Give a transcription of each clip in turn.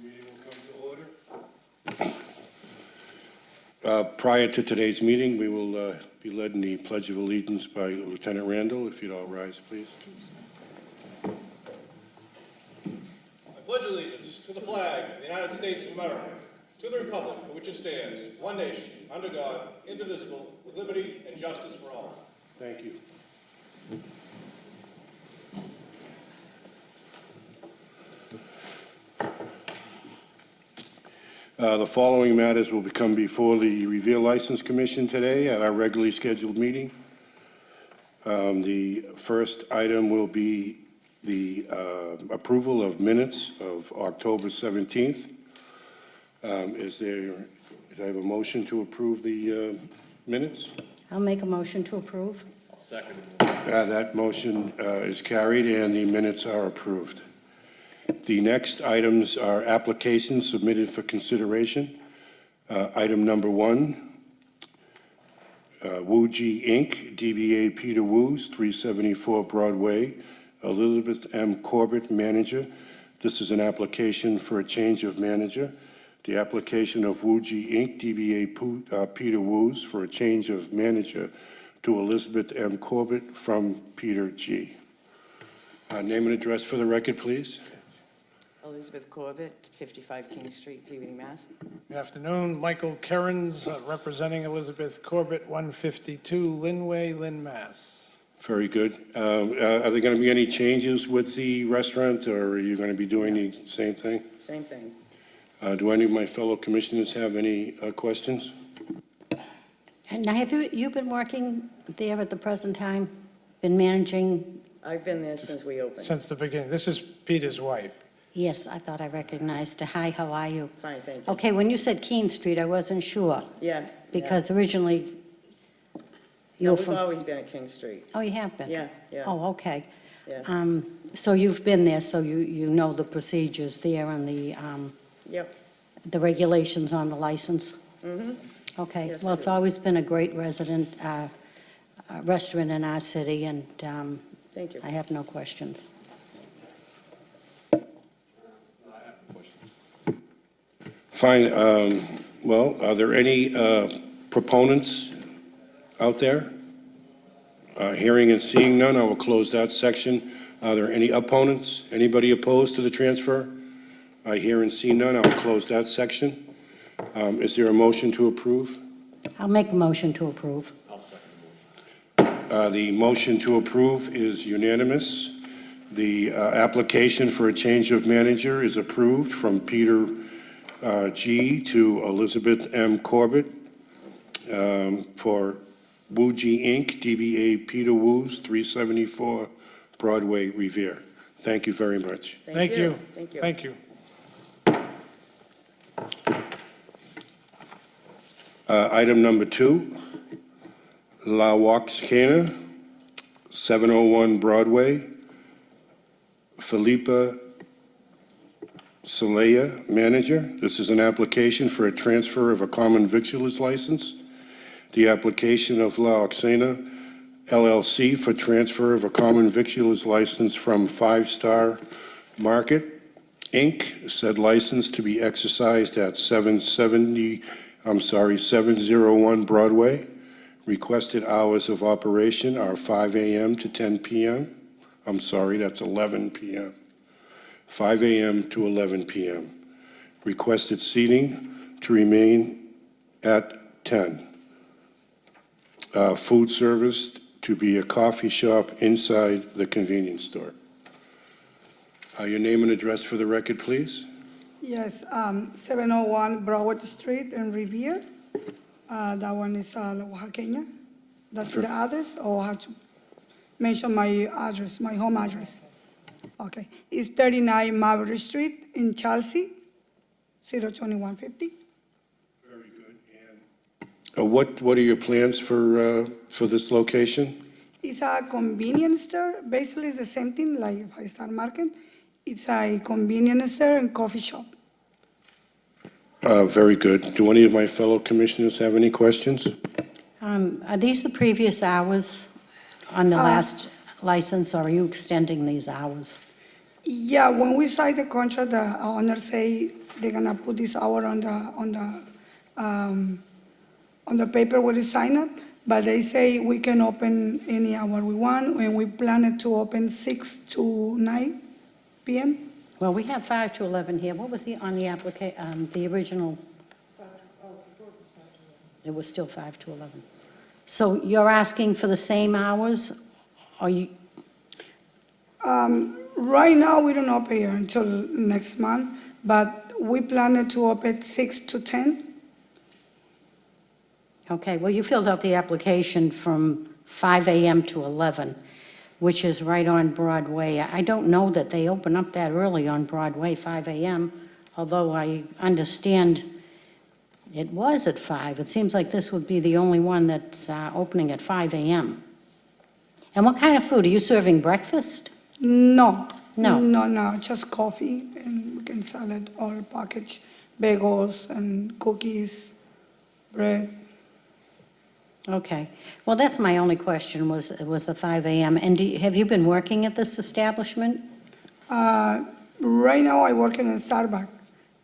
Meeting will come to order. Prior to today's meeting, we will be led in the Pledge of Allegiance by Lieutenant Randall. If you'd all rise, please. I pledge allegiance to the flag of the United States of America, to the republic for which it stands, one nation, under God, indivisible, with liberty and justice for all. Thank you. The following matters will come before the Revere License Commission today at our regularly scheduled meeting. The first item will be the approval of minutes of October 17th. Do I have a motion to approve the minutes? I'll make a motion to approve. I'll second. That motion is carried and the minutes are approved. The next items are applications submitted for consideration. Item number 1, Woo-Gee Inc., DBA Peter Woo's, 374 Broadway, Elizabeth M. Corbett, manager. This is an application for a change of manager. The application of Woo-Gee Inc., DBA Peter Woo's, for a change of manager to Elizabeth M. Corbett from Peter G. Name and address for the record, please. Elizabeth Corbett, 55 King Street, Peabody, Mass. Good afternoon, Michael Kerins, representing Elizabeth Corbett, 152 Linway, Lynn, Mass. Very good. Are there going to be any changes with the restaurant, or are you going to be doing the same thing? Same thing. Do any of my fellow commissioners have any questions? And now, have you been working there at the present time? Been managing? I've been there since we opened. Since the beginning. This is Peter's wife. Yes, I thought I recognized her. Hi, how are you? Fine, thank you. Okay, when you said Keene Street, I wasn't sure, Yeah. because originally you No, were we've from... always been at King Street. Oh, you have been? Yeah, yeah, Oh, okay. yeah. So you've been there, so you know the procedures there and Yep. the regulations on the license? Mm-hmm. Okay, Yes, well, I it's do. always been a great restaurant in our city, and Thank you. I have no questions. Fine. Well, are there any proponents out there? Hearing and seeing none, I will close that section. Are there any opponents? Anybody opposed to the transfer? I hear and see none. I will close that section. Is there a motion to approve? I'll make a motion to approve. I'll second the motion. The motion to approve is unanimous. The application for a change of manager is approved from Peter G. to Elizabeth M. Corbett for Woo-Gee Inc., DBA Peter Woo's, 374 Broadway, Revere. Thank you very much. Thank you. Thank you. Thank you. Item number 2, La Waxcana, 701 Broadway, Felipa Celaya, manager. This is an application for a transfer of a common victualer's license. The application of La Waxcana LLC for transfer of a common victualer's license from Five Star Market, Inc., said license to be exercised at 701 Broadway. Requested hours of operation are 5 a.m. to 10 p.m. I'm sorry, that's 11 p.m. 5 a.m. to 11 p.m. Requested seating to remain at 10. Food service to be a coffee shop inside the convenience store. Your name and address for the record, please. Yes, 701 Broward Street in Revere. That one is La Oaxaqueña. That's the address, or I have to mention my address, my home address? Okay, it's 39 Maverick Street in Chelsea, 02150. Very good. And what are your plans for this location? It's a convenience store. Basically, it's the same thing like Five Star Market. It's a convenience store and coffee shop. Very good. Do any of my fellow commissioners have any questions? Are these the previous hours on the last license, or are you extending these hours? Yeah, when we signed the contract, the owner say they're gonna put this hour on the paper where you sign up, but they say we can open any hour we want, and we plan it to open 6 to 9 p.m. Well, we have 5 to 11 here. What was on the the original? It was still 5 to 11. So you're asking for the same hours? Or you, Right now, we don't open here until next month, but we plan it to open 6 to 10. okay, well, you filled out the application from 5 a.m. to 11, which is right on Broadway. I don't know that they open up that early on Broadway, 5 a.m., although I understand it was at 5. It seems like this would be the only one that's opening at 5 a.m. And what kind of food? Are you serving breakfast? No. No. No, just coffee, and we can sell it all packaged, bagels and cookies, bread. Okay. Well, that's my only question, was the 5 a.m. And have you been working at this establishment? Right now, I work in a Starbucks,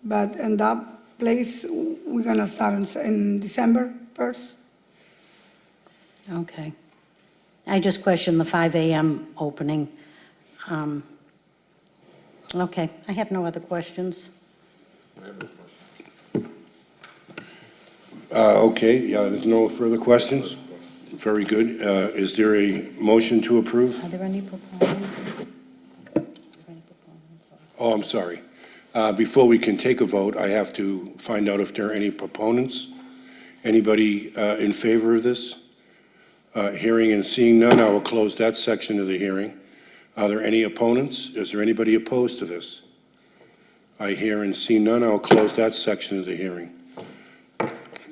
but in that place, we're gonna start in December 1st. Okay. I just questioned the 5 a.m. opening. Okay, I have no other questions. Okay, yeah, there's no further questions? Very good. Is there a motion to approve? Are there any proponents? Oh, I'm sorry. Before we can take a vote, I have to find out if there are any proponents. Anybody in favor of this? Hearing and seeing none, I will close that section of the hearing. Are there any opponents? Is there anybody opposed to this? I hear and see none, I will close that section of the hearing.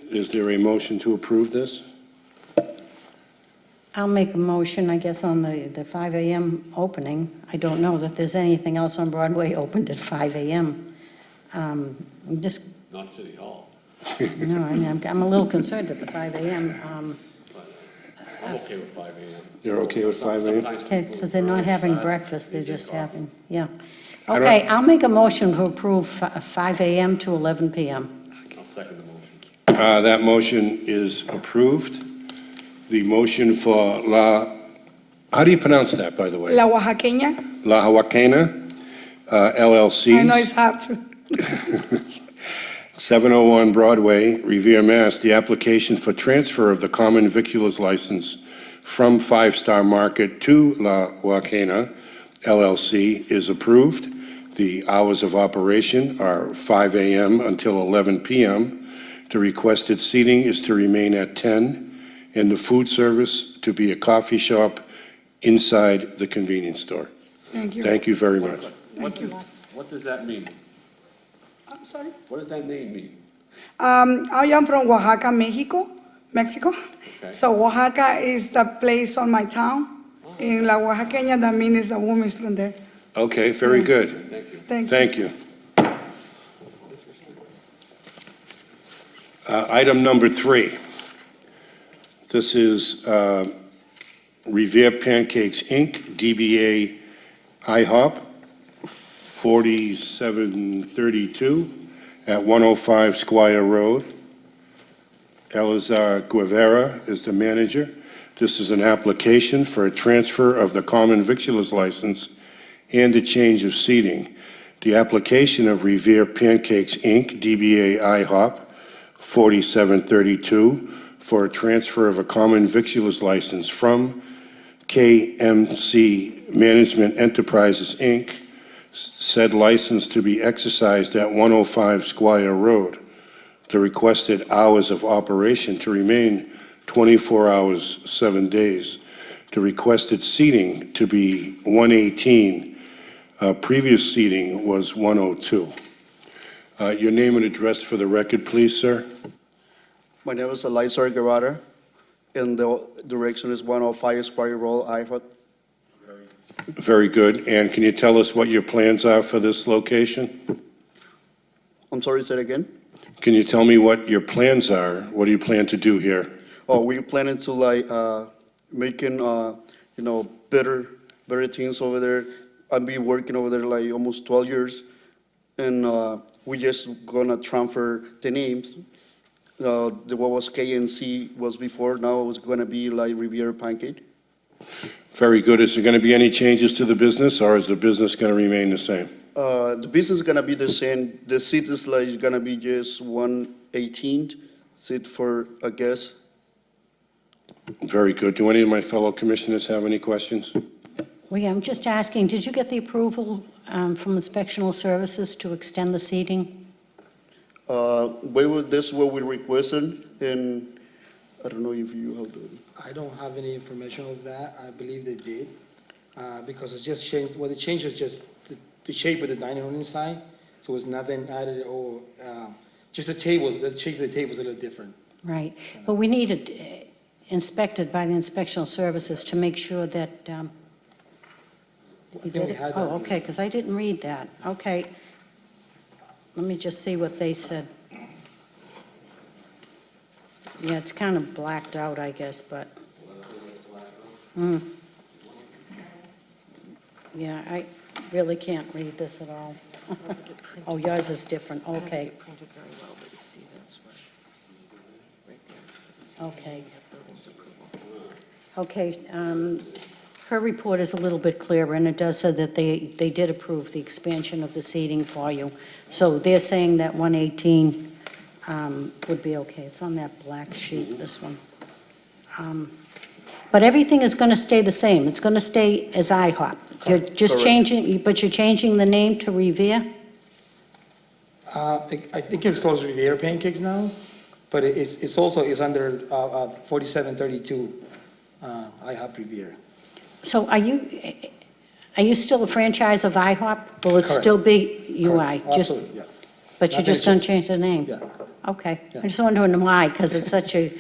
Is there a motion to approve this? I'll make a motion, I guess, on the 5 a.m. opening. I don't know that there's anything else on Broadway opened at 5 a.m. I'm just, Not City Hall. no, I'm a little concerned at the 5 a.m. I'm okay with 5 a.m. You're okay with 5 a.m.? Sometimes Okay, people because they're not early having starts, breakfast, they they're drink just coffee. having, yeah. I don't- Okay, I'll make a motion to approve 5 a.m. to 11 p.m. I'll second the motion. That motion is approved. The motion for how do you pronounce that, by the way? La Oaxaqueña, La Huaquena LLC. I know it's hard to. 701 Broadway, Revere, Mass. The application for transfer of the common viculars license from Five Star Market to La Huaquena LLC is approved. The hours of operation are 5 a.m. until 11 p.m. The requested seating is to remain at 10, and the food service to be a coffee shop inside the convenience store. Thank you. Thank you very much. What does that mean? I'm sorry? What does that name mean? I am from Oaxaca, Mexico. Okay. So Oaxaca is the place on my town. In La Oaxaqueña, that means the woman is from there. Okay, very good. Thank you. Thank you. Thank you. Item number 3. This is Revere Pancakes, Inc., DBA IHOP, 4732 at 105 Squire Road. Elazar Guevara is the manager. This is an application for a transfer of the common victuals license and a change of seating. The application of Revere Pancakes, Inc., DBA IHOP, 4732, for a transfer of a common victuals license from KMC Management Enterprises, Inc., said license to be exercised at 105 Squire Road. The requested hours of operation to remain 24 hours, 7 days. The requested seating to be 118. Previous seating was 102. Your name and address for the record, please, sir. My name is Elazar Guevara, and the direction is 105 Squire Road, IHOP. Very good. And can you tell us what your plans are for this location? I'm sorry, say it again? Can you tell me what your plans are? What do you plan to do here? Oh, we're planning to making, better things over there. I've been working over there like almost 12 years, and we just gonna transfer the names. What was KNC was before, now it's gonna be like Riviera Pancake. Very good. Is there going to be any changes to the business, or is the business going to remain the same? The business is gonna be the same. The seat is like gonna be just 118 seat for a guest. Very good. Do any of my fellow commissioners have any questions? Well, yeah, I'm just asking, did you get the approval from Inspectional Services to extend the seating? This is what we requested, and I don't know if you have the. I don't have any information of that. I believe they did, because it's just changed, well, the change was just the shape of the dining room inside, so it's nothing added or, just the tables, the shape of the table is a little different. Right, but we need it inspected by the Inspectional Services to make sure that, I you think did we it? had Oh, that. okay, because I didn't read that. Okay. Let me just see what they said. Yeah, it's kind of blacked out, I guess, but. Mm. Yeah, I really can't read this at all. Oh, yours is different, I don't think okay, it printed very well, but you see, that's what, right there. for the seating, Okay. you have buildings approval. okay. Her report is a little bit clearer, and it does say that they did approve the expansion of the seating for you. So they're saying that 118 would be okay. It's on that black sheet, this one. But everything is going to stay the same. It's going to stay as IHOP. You're just Correct. changing, but you're changing the name to Revere? I think it's called Riviera Pancakes now, but it's also, it's under 4732 IHOP Riviera. So are you still a franchise of IHOP? Will it Correct. still be UI? Correct. Just, Absolutely, yeah. but you're Nothing just going to changed. change the name? Yeah. Okay. Yeah. I'm just wondering why, because it's such a,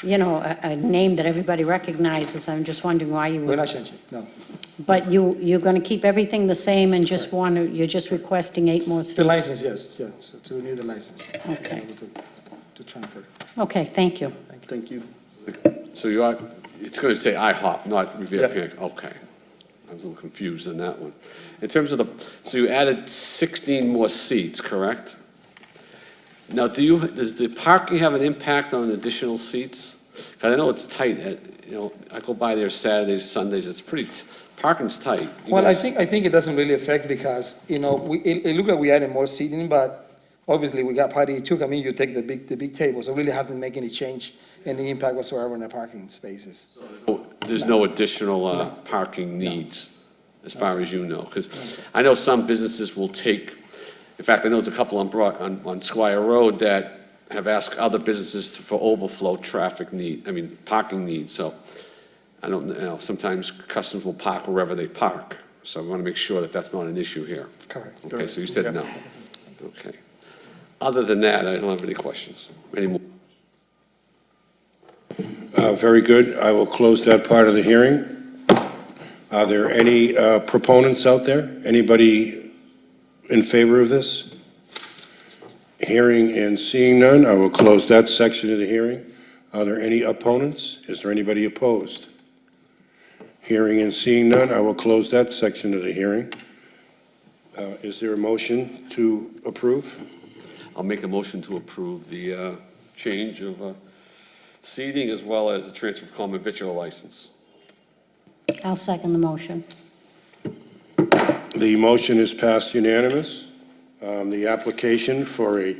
a name that everybody recognizes. I'm just wondering why you We're would. not changing, no. But you're going to keep everything the same and just you're just requesting 8 more seats? The license, yes, yeah, so to renew the license. Okay. Able to transfer. Okay, thank you. Thank you. So you are, it's going to say IHOP, not Riviera Yeah. Pancake? Okay. I was a little confused on that one. In terms of so you added 16 more seats, correct? Now, does the parking have an impact on additional seats? Because I know it's tight, I go by there Saturdays, Sundays, it's pretty, parking's tight. You Well, I guys- think it doesn't really affect because, it looked like we added more seating, but obviously we got party too. I mean, you take the big table, so it really hasn't make any change, any impact whatsoever in the parking spaces. There's no additional parking needs, as far as you know? Because I know some businesses will take, in fact, I know there's a couple on Squire Road that have asked other businesses for overflow traffic parking needs. So I don't, sometimes customers will park wherever they park. So we want to make sure that that's not an issue here. Correct. Okay, so you said no. Okay. Other than that, I don't have any questions. Any more? Very good. I will close that part of the hearing. Are there any proponents out there? Anybody in favor of this? Hearing and seeing none, I will close that section of the hearing. Are there any opponents? Is there anybody opposed? Hearing and seeing none, I will close that section of the hearing. Is there a motion to approve? I'll make a motion to approve the change of seating as well as the transfer of common victual license. I'll second the motion. The motion is passed unanimous. The application for a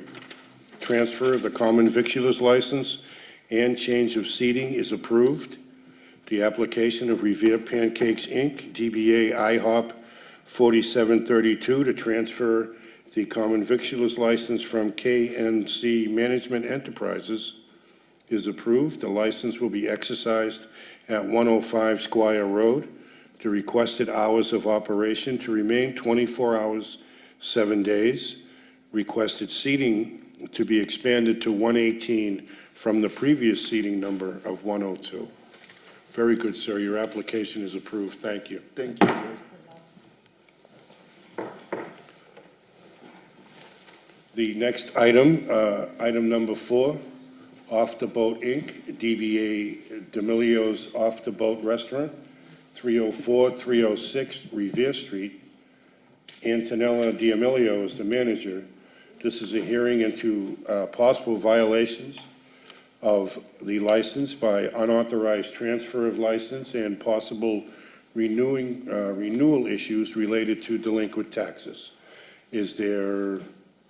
transfer of the common victuals license and change of seating is approved. The application of Revere Pancakes, Inc., DBA IHOP 4732, to transfer the common victuals license from KNC Management Enterprises is approved. The license will be exercised at 105 Squire Road. The requested hours of operation to remain 24 hours, 7 days. Requested seating to be expanded to 118 from the previous seating number of 102. Very good, sir. Your application is approved. Thank you. Thank you. The next item, item number 4, Off the Boat Inc., DBA D'Amelio's Off the Boat Restaurant, 304, 306 Revere Street. Antonella D'Amelio is the manager. This is a hearing into possible violations of the license by unauthorized transfer of license and possible renewal issues related to delinquent taxes. Is there,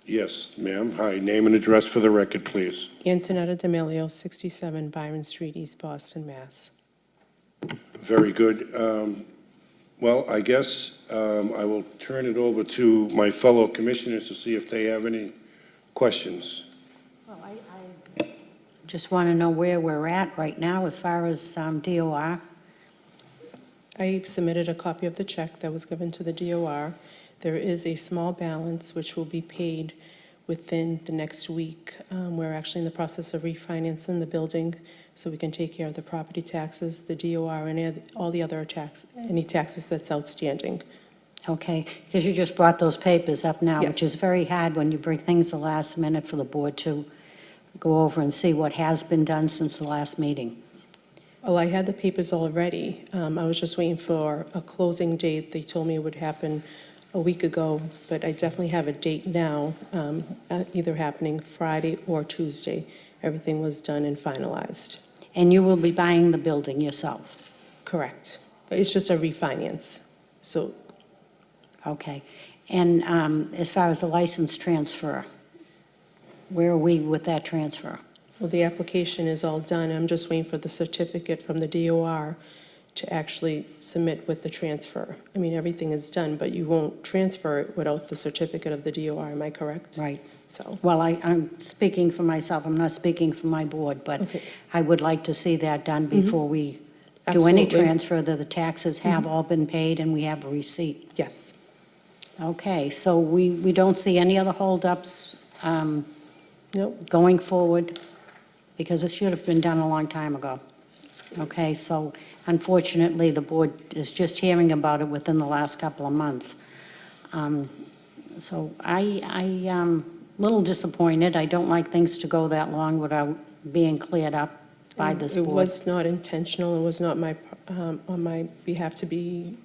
yes, ma'am. Hi, name and address for the record, please. Antonetta D'Amelio, 67 Byron Street, East Boston, Mass. Very good. Well, I guess I will turn it over to my fellow commissioners to see if they have any questions. Well, I just want to know where we're at right now as far as DOR. I submitted a copy of the check that was given to the DOR. There is a small balance which will be paid within the next week. We're actually in the process of refinancing the building so we can take care of the property taxes, the DOR, and all the other any taxes that's outstanding. Okay, because you just brought those papers up now, which Yes. is very hard when you bring things the last minute for the board to go over and see what has been done since the last meeting. Well, I had the papers already. I was just waiting for a closing date. They told me it would happen a week ago, but I definitely have a date now, either happening Friday or Tuesday. Everything was done and finalized. And you will be buying the building yourself? Correct. It's just a refinance. So Okay. And as far as the license transfer, where are we with that transfer? well, the application is all done. I'm just waiting for the certificate from the DOR to actually submit with the transfer. I mean, everything is done, but you won't transfer it without the certificate of the DOR, am I correct? Right. So, Well, I'm speaking for myself, I'm not speaking for my board, but Okay. I would like to see that done before we do any Absolutely. transfer, that the taxes have all been paid and we have a receipt. yes. Okay, so we don't see any other holdups Nope. going forward, because it should have been done a long time ago. Okay, so unfortunately, the board is just hearing about it within the last couple of months. So I am a little disappointed. I don't like things to go that long without being cleared up by this It board. was not intentional, it was not on my behalf to be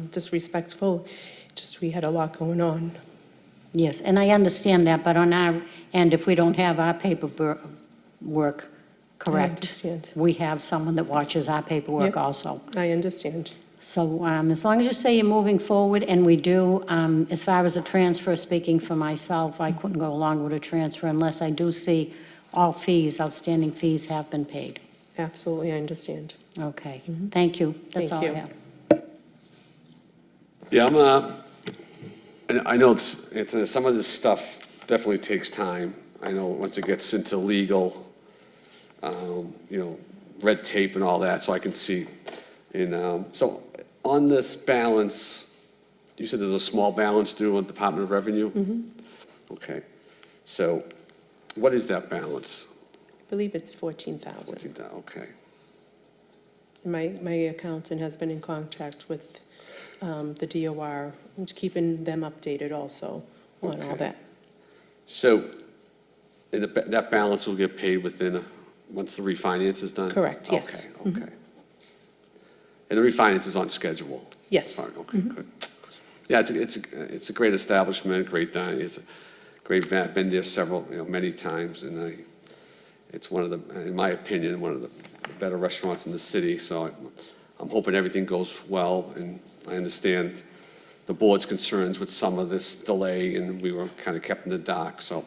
disrespectful, just we had a lot going on. Yes, and I understand that, but on our end, if we don't have our paperwork I correct, understand. we have someone that watches our paperwork Yep. also. I understand. So as long as you say you're moving forward, and we do, as far as a transfer, speaking for myself, I couldn't go along with a transfer unless I do see all fees, outstanding fees have been paid. Absolutely, I understand. Okay, thank you. That's Thank all I you. have. Yeah, and I know some of this stuff definitely takes time. I know once it gets into legal, red tape and all that, so I can see. And so on this balance, you said there's a small balance due on Department of Revenue? Okay. So what is that balance? I believe it's 14,000. 14,000, okay. My accountant has been in contact with the DOR, and keeping them updated also on all Okay. that. So that balance will get paid once the refinance is done? Correct, yes. Okay, okay. And the refinance is on schedule? Yes. Fine, okay, good. Yeah, it's a great establishment, great dining, it's a great, I've been there many times, and it's one of the, in my opinion, one of the better restaurants in the city, so I'm hoping everything goes well, and I understand the board's concerns with some of this delay, and we were kind of kept in the dark, so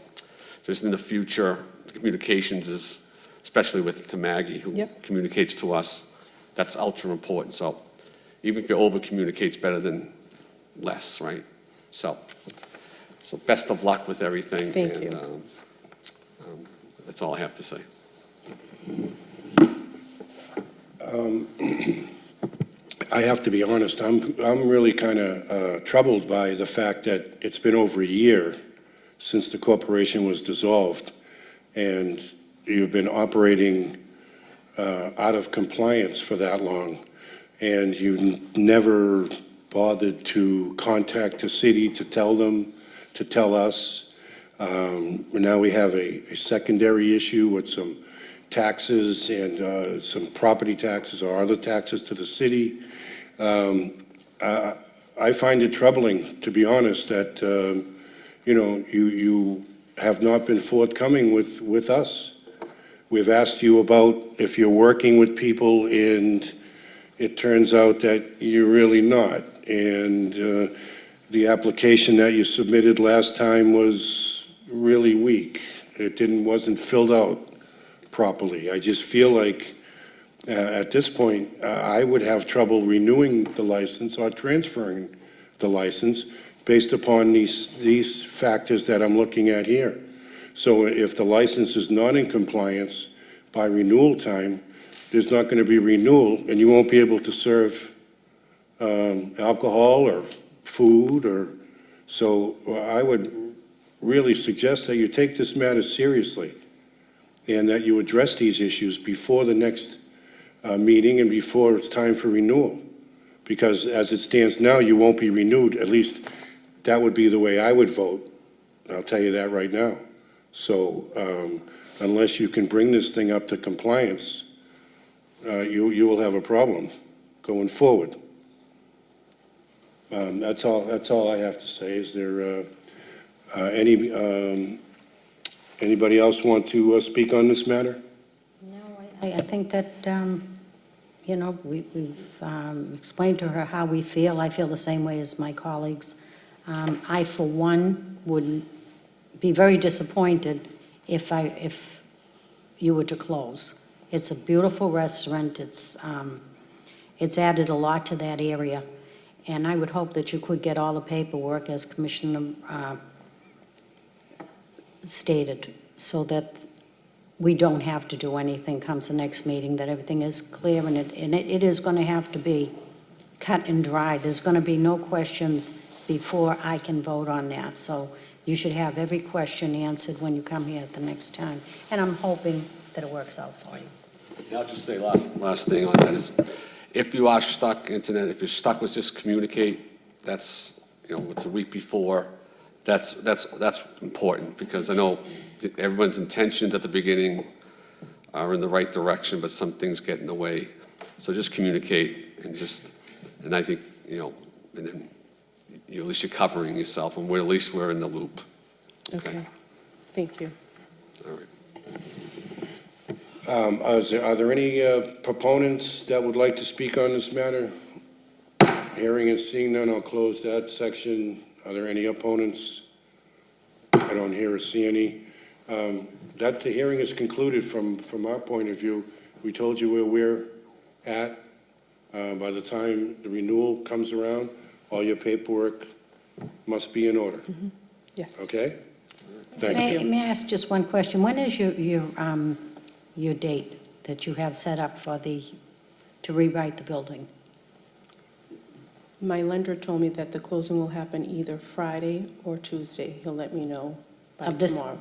just in the future, communications is, especially to Maggie, who Yep. communicates to us, that's ultra important, so even if you over-communicate's better than less, right? So best of luck with everything. Thank and, you. That's all I have to say. I have to be honest, I'm really kind of troubled by the fact that it's been over a year since the corporation was dissolved, and you've been operating out of compliance for that long, and you never bothered to contact the city to tell us. Now we have a secondary issue with some taxes and some property taxes or other taxes to the city. I find it troubling, to be honest, that, you have not been forthcoming with us. We've asked you about if you're working with people, and it turns out that you're really not. And the application that you submitted last time was really weak. It wasn't filled out properly. I just feel like, at this point, I would have trouble renewing the license or transferring the license based upon these factors that I'm looking at here. So if the license is not in compliance by renewal time, there's not going to be renewal, and you won't be able to serve alcohol or food, so I would really suggest that you take this matter seriously and that you address these issues before the next meeting and before it's time for renewal. Because as it stands now, you won't be renewed. At least that would be the way I would vote. I'll tell you that right now. So unless you can bring this thing up to compliance, you will have a problem going forward. That's all I have to say. Is there anybody else want to speak on this matter? No, I think that, we've explained to her how we feel. I feel the same way as my colleagues. I, for one, would be very disappointed if you were to close. It's a beautiful restaurant. It's added a lot to that area. And I would hope that you could get all the paperwork, as Commissioner stated, so that we don't have to do anything comes the next meeting, that everything is clear, and it is going to have to be cut and dry. There's going to be no questions before I can vote on that. So you should have every question answered when you come here at the next time. And I'm hoping that it works out for you. And I'll just say last thing on that is, if you are stuck, internet, if you're stuck with just communicate, that's, it's a week before, that's important, because I know everyone's intentions at the beginning are in the right direction, but some things get in the way. So just communicate and I think, and then at least you're covering yourself, and at least we're in the loop. Okay, thank you. All right. Are there any proponents that would like to speak on this matter? Hearing and seeing none, I'll close that section. Are there any opponents? I don't hear or see any. That the hearing is concluded from our point of view. We told you where we're at. By the time the renewal comes around, all your paperwork must be in order. Yes. Okay? Thank you. May I ask just one question? When is your date that you have set up to rewrite the building? My lender told me that the closing will happen either Friday or Tuesday. He'll let me know by tomorrow.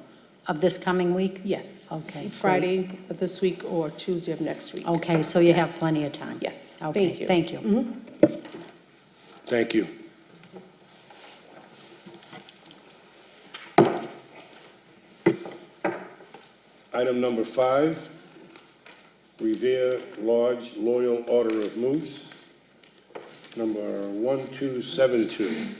Of this coming week? Yes. Okay, great. Friday of this week or Tuesday of next week. Okay, so you have Yes. plenty of time? Yes. Okay, Thank you. thank you. Thank you. Item number 5, Revere Lodge Loyal Order of Moose, number 1272.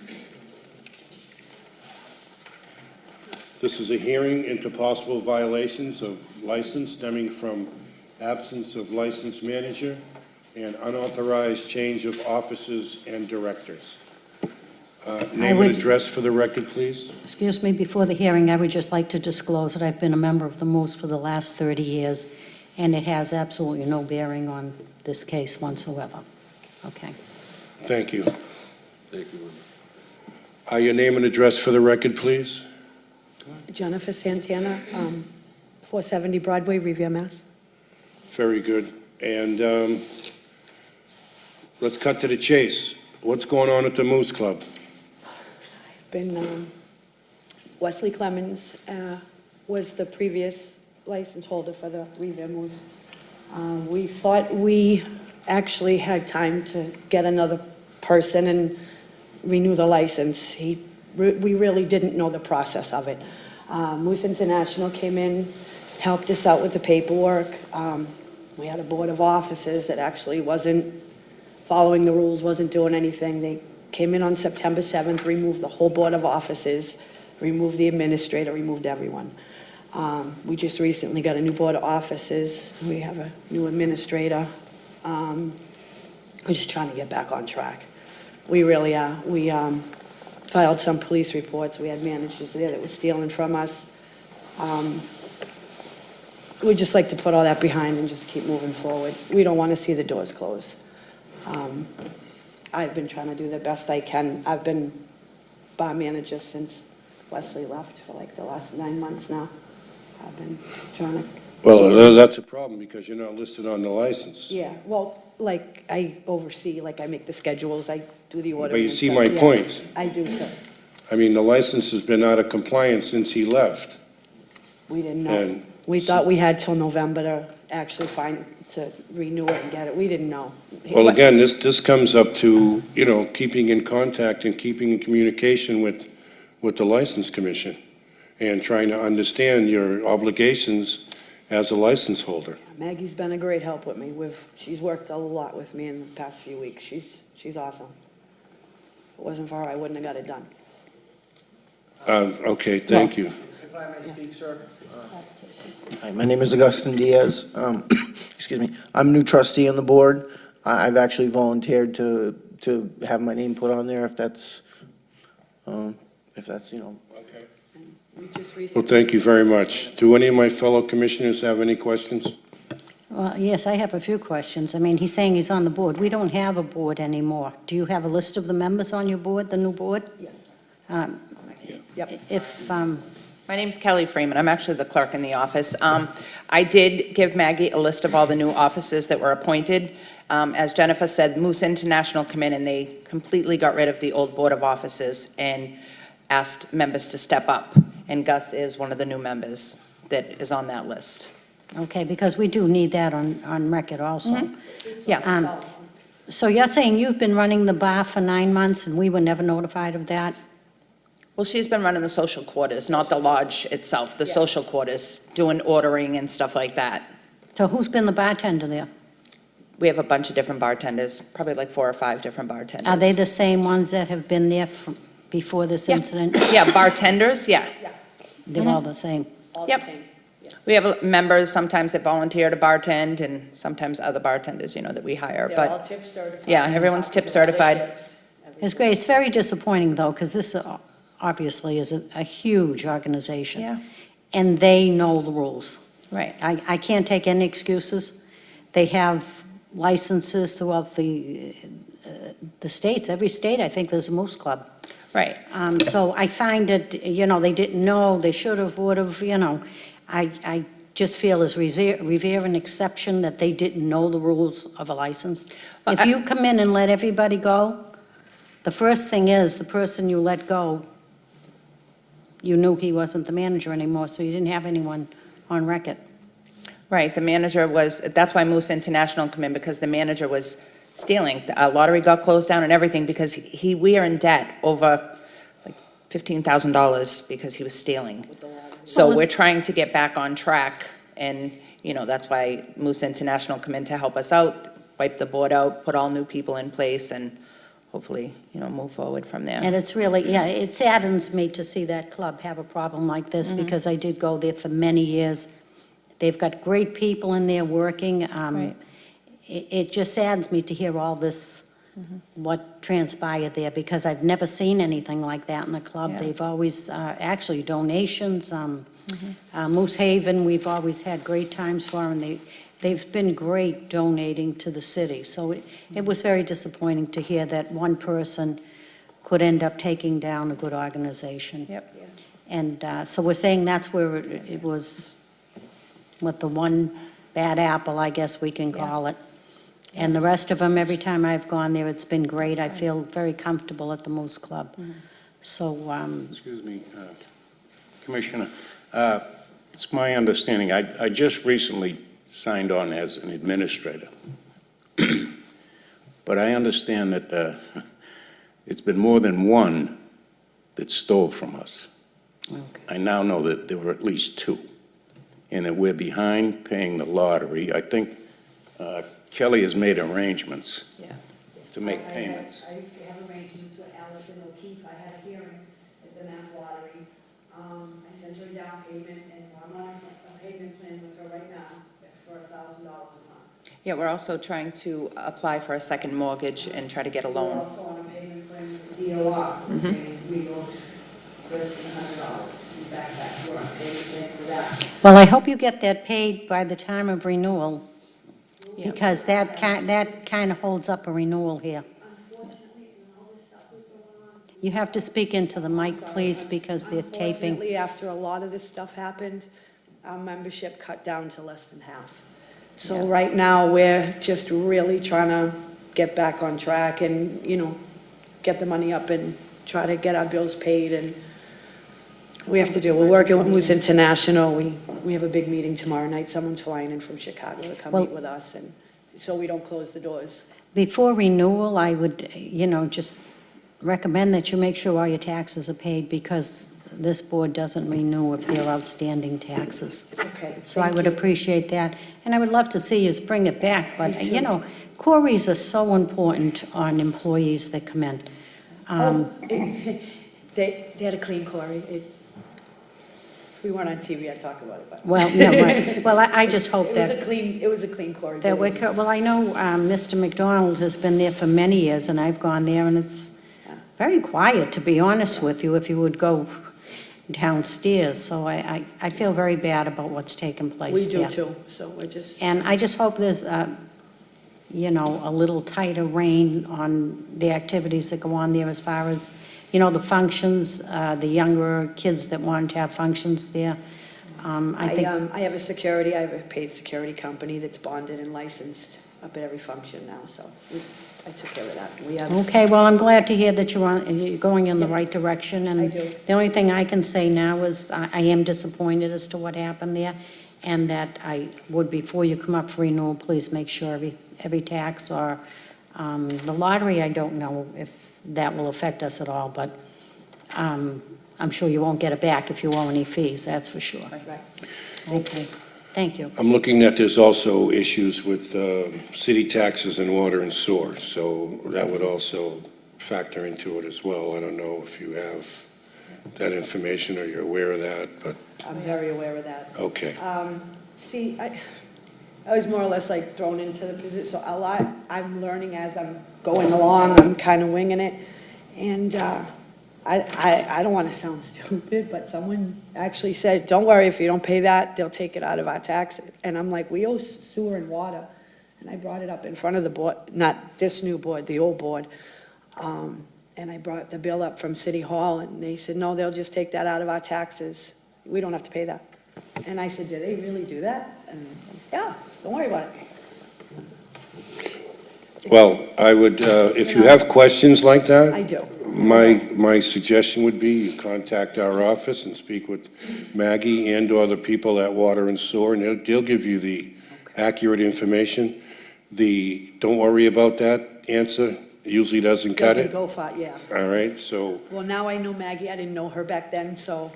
This is a hearing into possible violations of license stemming from absence of licensed manager and unauthorized change of officers and directors. Name and would- address for the record, please. Excuse me, before the hearing, I would just like to disclose that I've been a member of the Moose for the last 30 years, and it has absolutely no bearing on this case whatsoever. Okay. Thank you. Thank you. Your name and address for the record, please. Jennifer Santana, 470 Broadway, Revere, Mass. Very good. And let's cut to the chase. What's going on at the Moose Club? Wesley Clemens was the previous license holder for the Revere Moose. We thought we actually had time to get another person and renew the license. We really didn't know the process of it. Moose International came in, helped us out with the paperwork. We had a board of officers that actually wasn't following the rules, wasn't doing anything. They came in on September 7th, removed the whole Board of Officers, removed the administrator, removed everyone. We just recently got a new Board of Officers, we have a new administrator. We're just trying to get back on track. We really are. We filed some police reports, we had managers there that were stealing from us. We'd just like to put all that behind and just keep moving forward. We don't want to see the doors close. I've been trying to do the best I can. I've been bar manager since Wesley left for like the last 9 months now. I've been trying to, Well, that's a problem because you're not listed on the license. yeah, well, like I oversee, like I make the schedules, I do the ordering. But you and see stuff. my Yeah, point. I do, sir. I mean, the license has been out of compliance since he left. We didn't know. And We thought we had till November to actually to renew it and get it. We didn't know. Well, again, this comes up to, keeping in contact and keeping in communication with the License Commission and trying to understand your obligations as a license holder. Maggie's been a great help with me. She's worked a lot with me in the past few weeks. She's awesome. If it wasn't for her, I wouldn't have got it done. Okay, thank you. If I may speak, sir. Hi, my name is Augustin Diaz. Excuse me. I'm a new trustee on the board. I've actually volunteered to have my name put on there if that's. Okay. We just Well, recently. thank you very much. Do any of my fellow commissioners have any questions? Well, yes, I have a few questions. I mean, he's saying he's on the board. We don't have a board anymore. Do you have a list of the members on your board, the new board? Yes. Um, Yep. If, My name's Kelly Freeman. I'm actually the clerk in the office. I did give Maggie a list of all the new offices that were appointed. As Jennifer said, Moose International come in and they completely got rid of the old Board of Officers and asked members to step up. And Gus is one of the new members that is on that list. okay, because we do need that on record also. Yeah. So you're saying you've been running the bar for 9 months and we were never notified of that? Well, she's been running the social quarters, not the lodge itself, the social quarters, doing ordering and stuff like that. So who's been the bartender there? We have a bunch of different bartenders, probably like 4 or 5 different bartenders. Are they the same ones that have been there before this Yeah. incident? Yeah, bartenders, yeah. They're all the same? All the Yep. same. We have members, sometimes that volunteer to bartend, and sometimes other bartenders, that we hire, They're all but, tip certified. yeah, everyone's tip Officers, all their certified. tips, everything. It's great. It's very disappointing, though, because this obviously is a huge organization. Yeah, And they know the rules. right, I can't take any excuses. They have licenses throughout the states. Every state, I think, there's a Moose Club. right. So I find it, they didn't know, they should have, would have, I just feel as revere an exception that they didn't know the rules of a license. Well, If you come in and let everybody go, the first thing is, the person you let go, you knew he wasn't the manager anymore, so you didn't have anyone on record. Right, the manager that's why Moose International come in, because the manager was stealing. The lottery got closed down and everything because we are in debt over like $15,000 because he was stealing. So Well, we're it's- trying to get back on track, and, that's why Moose International come in to help us out, wipe the board out, put all new people in place, and hopefully, move forward from there. And it's really, it saddens me to see that club have a problem like this, because I did go there for many years. They've got great people in there working. Right. It just saddens me to hear all this, what transpired there, because I've never seen anything like that in the club. Yeah. They've always, actually donations, Moose Haven, we've always had great times for, and they've been great donating to the city. So it was very disappointing to hear that one person could end up taking down a good organization. Yep. And so we're saying that's where it was, with the one bad apple, I guess we can call it. And the rest of them, every time I've gone there, it's been great. I feel very comfortable at the Moose Club. So, Excuse me, Commissioner, it's my understanding, I just recently signed on as an administrator. But I understand that it's been more than one that stole from us. okay. I now know that there were at least 2, and that we're behind paying the lottery. I think Kelly has made arrangements Yeah. to make payments. I have arrangements with Allison O'Keefe. I had a hearing at the Mass Lottery. I sent her a down payment, and I'm on a payment plan with her right now for $1,000 a month. Yeah, we're also trying to apply for a second mortgage and try to get a We're loan. also on a payment plan with the DOR, and we owed $1,300 in back. We're on a payment plan for that. Well, I hope you get that paid by the time of renewal, because that kind of holds up a renewal here. Unfortunately, when all this stuff was going on. You have to speak into the mic, please, because they're taping. Unfortunately, after a lot of this stuff happened, our membership cut down to less than half. So right now, we're just really trying to get back on track and, get the money up and try to get our bills paid, and we have to do, we're working with Moose International. We have a big meeting tomorrow night. Someone's flying in from Chicago to come Well- meet with us, and so we don't close the doors. Before renewal, I would, just recommend that you make sure all your taxes are paid, because this board doesn't renew if there are outstanding taxes. Okay. So I thank would you. appreciate that, and I would love to see us bring it back, but, Me too. queries are so important on employees that come in. They had a clean quarry. If we weren't on TV, I'd talk about it, but. Well, no, right. Well, I just hope It that. was a clean quarry. That we're, well, I know Mr. McDonald has been there for many years, and I've gone there, and it's very quiet, to be honest with you, if you would go downstairs. So I feel very bad about what's taken We place do there. too, so we're just. And I just hope there's, a little tighter rein on the activities that go on there as far as, the functions, the younger kids that want to have functions there. I think. I have I have a paid security company that's bonded and licensed up at every function now, so I took care of that. We have, Okay, well, I'm glad to hear that you're going in the right direction. I And do. the only thing I can say now is I am disappointed as to what happened there, and that I would, before you come up for renewal, please make sure every tax or the lottery, I don't know if that will affect us at all, but I'm sure you won't get it back if you owe any fees, that's for sure. right. Okay, thank you. I'm looking at there's also issues with city taxes and water and sewer, so that would also factor into it as well. I don't know if you have that information or you're aware of that, but, I'm very aware of that. okay. See, I was more or less like thrown into the position, so a lot, I'm learning as I'm going along, I'm kind of winging it. And I don't want to sound stupid, but someone actually said, don't worry, if you don't pay that, they'll take it out of our taxes. And I'm like, we owe sewer and water. And I brought it up in front of the board, not this new board, the old board. And I brought the bill up from City Hall, and they said, no, they'll just take that out of our taxes. We don't have to pay that. And I said, do they really do that? And, yeah, don't worry about it. Well, I would, if you have questions like that. I do. My suggestion would be you contact our office and speak with Maggie and/or the people at Water and Sewer, and they'll give you the accurate information. The "don't worry about that" answer usually doesn't cut Doesn't it. go far, yeah. All right, so, Well, now I know Maggie, I didn't know her back then, so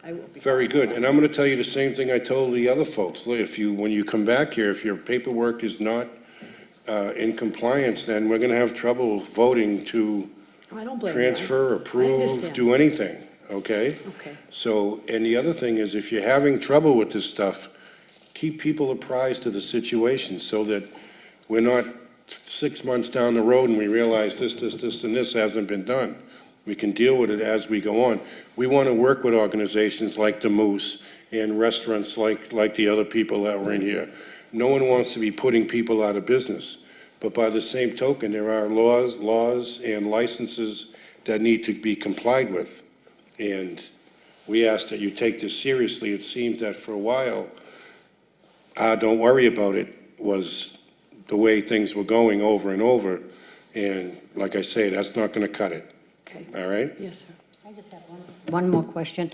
I will be. very good. And I'm going to tell you the same thing I told the other folks. When you come back here, if your paperwork is not in compliance, then we're going to have trouble voting to I don't blame you. transfer, I approve, understand. do anything, okay? Okay, So, and the other thing is, if you're having trouble with this stuff, keep people apprised of the situation so that we're not 6 months down the road and we realize this, and this hasn't been done. We can deal with it as we go on. We want to work with organizations like the Moose and restaurants like the other people that were in here. No one wants to be putting people out of business. But by the same token, there are laws and licenses that need to be complied with. And we ask that you take this seriously. It seems that for a while, don't worry about it was the way things were going over and over. And like I say, that's not going to cut it, okay. all right? Yes, sir. I just have one more question.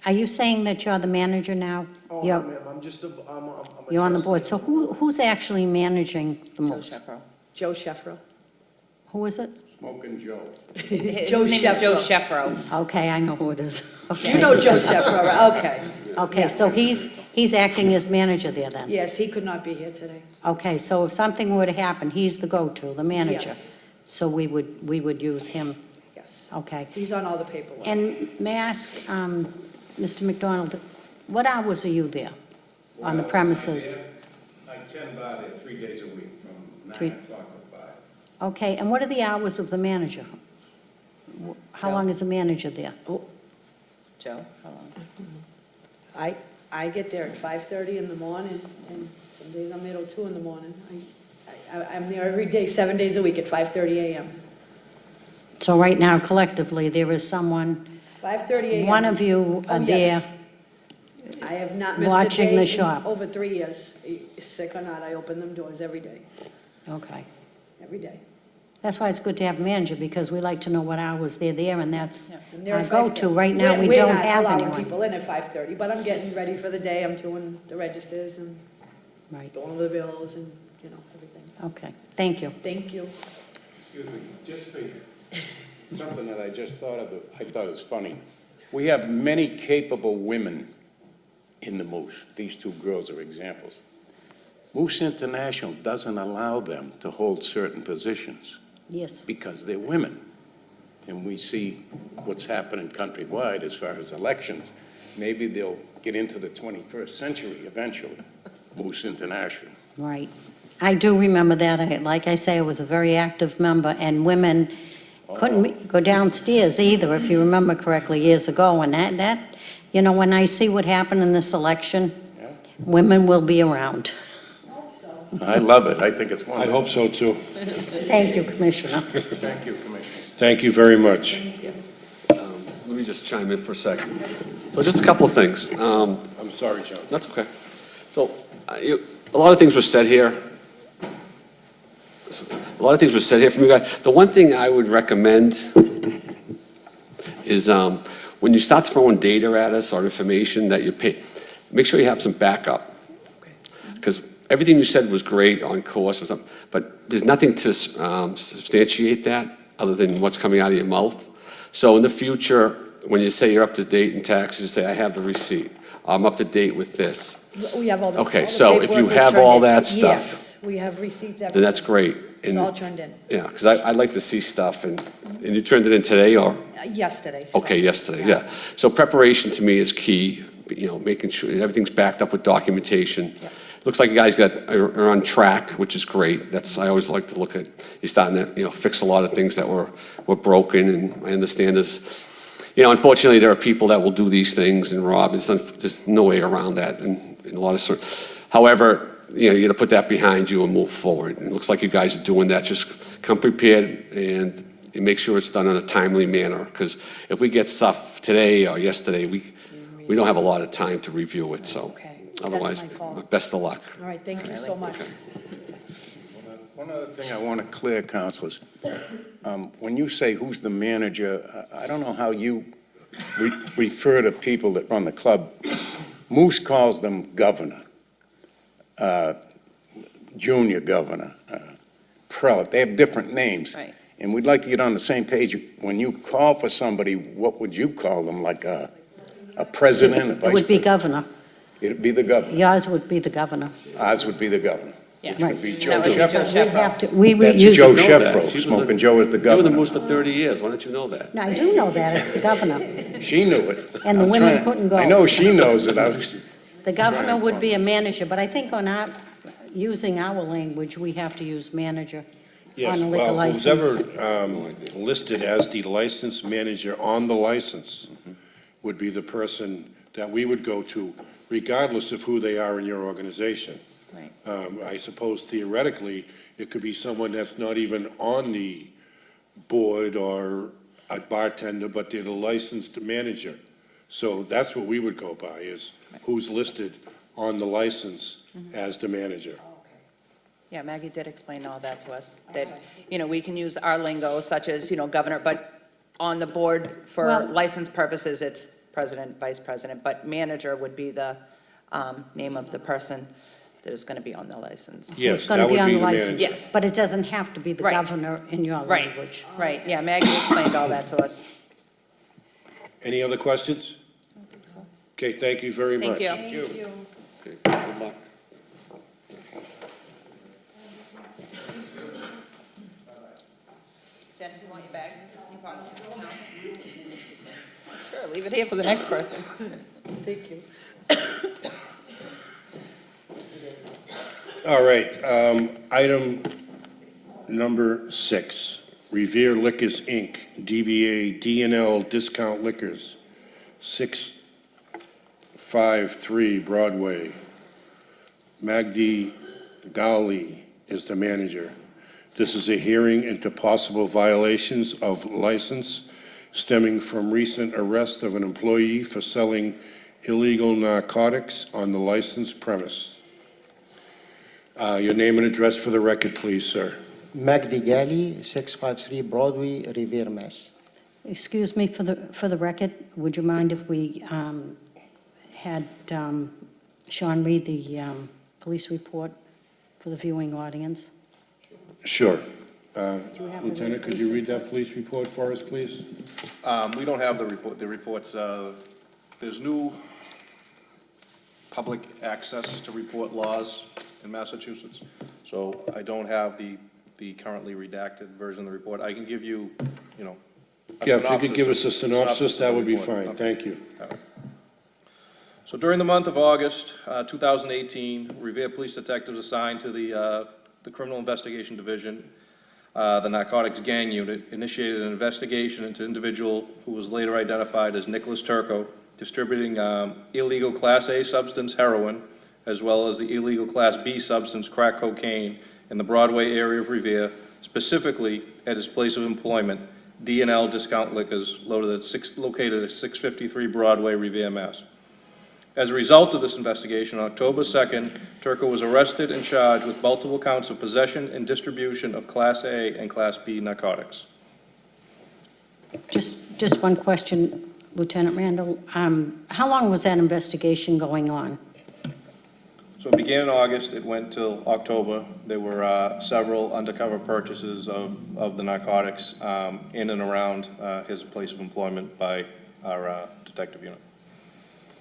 Are you saying that you're the manager now? Oh, You're- ma'am, I'm just I'm a You're on the board, trustee. so who's actually managing the Joe Moose? Sheffro. Joe Sheffro. Who is it? Smoking Joe. His Joe name is Joe Sheffro. Sheffro. Okay, I know who it is. You Okay. know Joe Sheffro, okay. Okay, so he's acting as manager there then? Yes, he could not be here today. Okay, so if something were to happen, he's the go-to, the manager? Yes, So we would use him, yes. okay. He's on all the paperwork. And may I ask, Mr. McDonald, what hours are you there on the premises? I tend by there 3 days a week, from Three- 9 o'clock to 5. Okay, and what are the hours of the manager? How long is the manager there? Joe, how long? I get there at 5:30 in the morning, and some days I'm there till 2 in the morning. I'm there every day, 7 days a week at 5:30 a.m. So right now collectively, there is someone, 5:30 a.m. one of you Oh, are yes. there. I have not missed a watching day the in shop. over 3 years. Sick or not, I open them doors every day, Okay. every day. That's why it's good to have a manager, because we like to know what hours they're there, and that's And they're our at go-to. 5:30. Right now, we We're don't not have allowing anyone. people in at 5:30, but I'm getting ready for the day. I'm doing the registers and Right, going over the bills and, everything. okay, thank you. Thank you. Excuse me, just for something that I just thought of, that I thought is funny. We have many capable women in the Moose. These two girls are examples. Moose International doesn't allow them to hold certain positions Yes, because they're women. And we see what's happening countrywide as far as elections. Maybe they'll get into the 21st century eventually, Moose International. right. I do remember that. Like I say, I was a very active member, and women couldn't go downstairs either, if you remember correctly, years ago. And that, when I see what happened in this election, Yeah. women will be around. I love it. I think it's I wonderful. hope so, too. Thank you, Commissioner. Thank you, Commissioner. Thank you very much. Let me just chime in for a second. So just a couple of things. I'm sorry, John. That's okay. So, a lot of things were said here. A lot of things were said here from you guys. The one thing I would recommend is when you start throwing data at us or information that you pay, make sure you have some backup. Because everything you said was great on course or something, but there's nothing to substantiate that other than what's coming out of your mouth. So in the future, when you say you're up to date in taxes, you say, I have the receipt. I'm up to date with this. We have all the. Okay, all the so if you paperwork was have turned all in. that stuff, Yes, we have receipts, everything. then that's great. It's And- all turned in. Yeah, because I'd like to see stuff, and you turned it in today, or? Yesterday. so- Okay, yesterday, yeah. So preparation to me is key, making sure everything's backed up with documentation. Yeah. Looks like you guys are on track, which is great. I always like to look at, you're starting to, fix a lot of things that were broken, and I understand unfortunately, there are people that will do these things and rob. There's no way around that in a lot of however, you got to put that behind you and move forward. And it looks like you guys are doing that. Just come prepared and make sure it's done in a timely manner. Because if we get stuff today or yesterday, we don't have a lot of time to review it. So Okay, otherwise, that's my fault. best of luck. All right, thank you so much. One other thing I want to clear, councilors. When you say who's the manager, I don't know how you refer to people that run the club. Moose calls them governor, junior governor, prelate. They have different names. Right. And we'd like to get on the same page. When you call for somebody, what would you call them? Like a president, a vice It would be president? governor. It'd be the governor. Yours would be the governor. Ours would be the governor. Yeah. Which would be That Joe would be Joe Sheffro. We'd have to, we would That's use. Joe know that. Sheffro. She was Smoking the- Joe is the You were the governor. Moose for 30 years. Why don't you know that? No, I do know that, it's the governor. She knew it. And the I'm women trying- couldn't go. I know she knows it. I was, The governor would be a manager, but I think using our language, we have to use manager Yes, on a liquor well, license. whoever listed as the license manager on the license would be the person that we would go to, regardless of who they are in your organization. Right. I suppose theoretically, it could be someone that's not even on the board or a bartender, but they're the licensed manager. So that's what we would go by, is who's listed on the license as the manager. Yeah, Maggie did explain all that to us, that, we can use our lingo such as, governor, but on the board for Well- license purposes, it's president, vice president, but manager would be the name of the person that is going to be on the license. Yes, It's gonna that would on be the the license, manager. Yes. But it doesn't have to be the Right. governor in your Right. language. Right, yeah, Maggie explained all that to us. Any other questions? Okay, thank you very much. Thank you. Okay, good luck. Jen, do you want your bag? No? Sure, leave it here for the next person. Thank you. All right, item number 6, Revere Liquors, Inc., DBA D&L Discount Liquors, 653 Broadway. Magdi Gali is the manager. This is a hearing into possible violations of license stemming from recent arrest of an employee for selling illegal narcotics on the licensed premise. Your name and address for the record, please, sir. Magdi Gali, 653 Broadway, Revere, Mass. Excuse me, for the record, would you mind if we had Sean read the police report for the viewing audience? Sure. you have the Lieutenant, could you read that police report for us, please? We don't have the reports, there's new public access to report laws in Massachusetts, so I don't have the currently redacted version of the report. I can give you, a Yeah, if you could give us a synopsis synopsis, that of the would be report. fine. Okay. Thank you. So during the month of August 2018, Revere Police Detectives assigned to the Criminal Investigation Division, the Narcotics Gang Unit, initiated an investigation into an individual who was later identified as Nicholas Turco, distributing illegal Class A substance heroin, as well as the illegal Class B substance crack cocaine in the Broadway area of Revere, specifically at his place of employment, D&L Discount Liquors, located at 653 Broadway, Revere, Mass. As a result of this investigation, on October 2nd, Turco was arrested and charged with multiple counts of possession and distribution of Class A and Class B narcotics. Just one question, Lieutenant Randall. How long was that investigation going on? So it began in August, it went till October. There were several undercover purchases of the narcotics in and around his place of employment by our detective unit.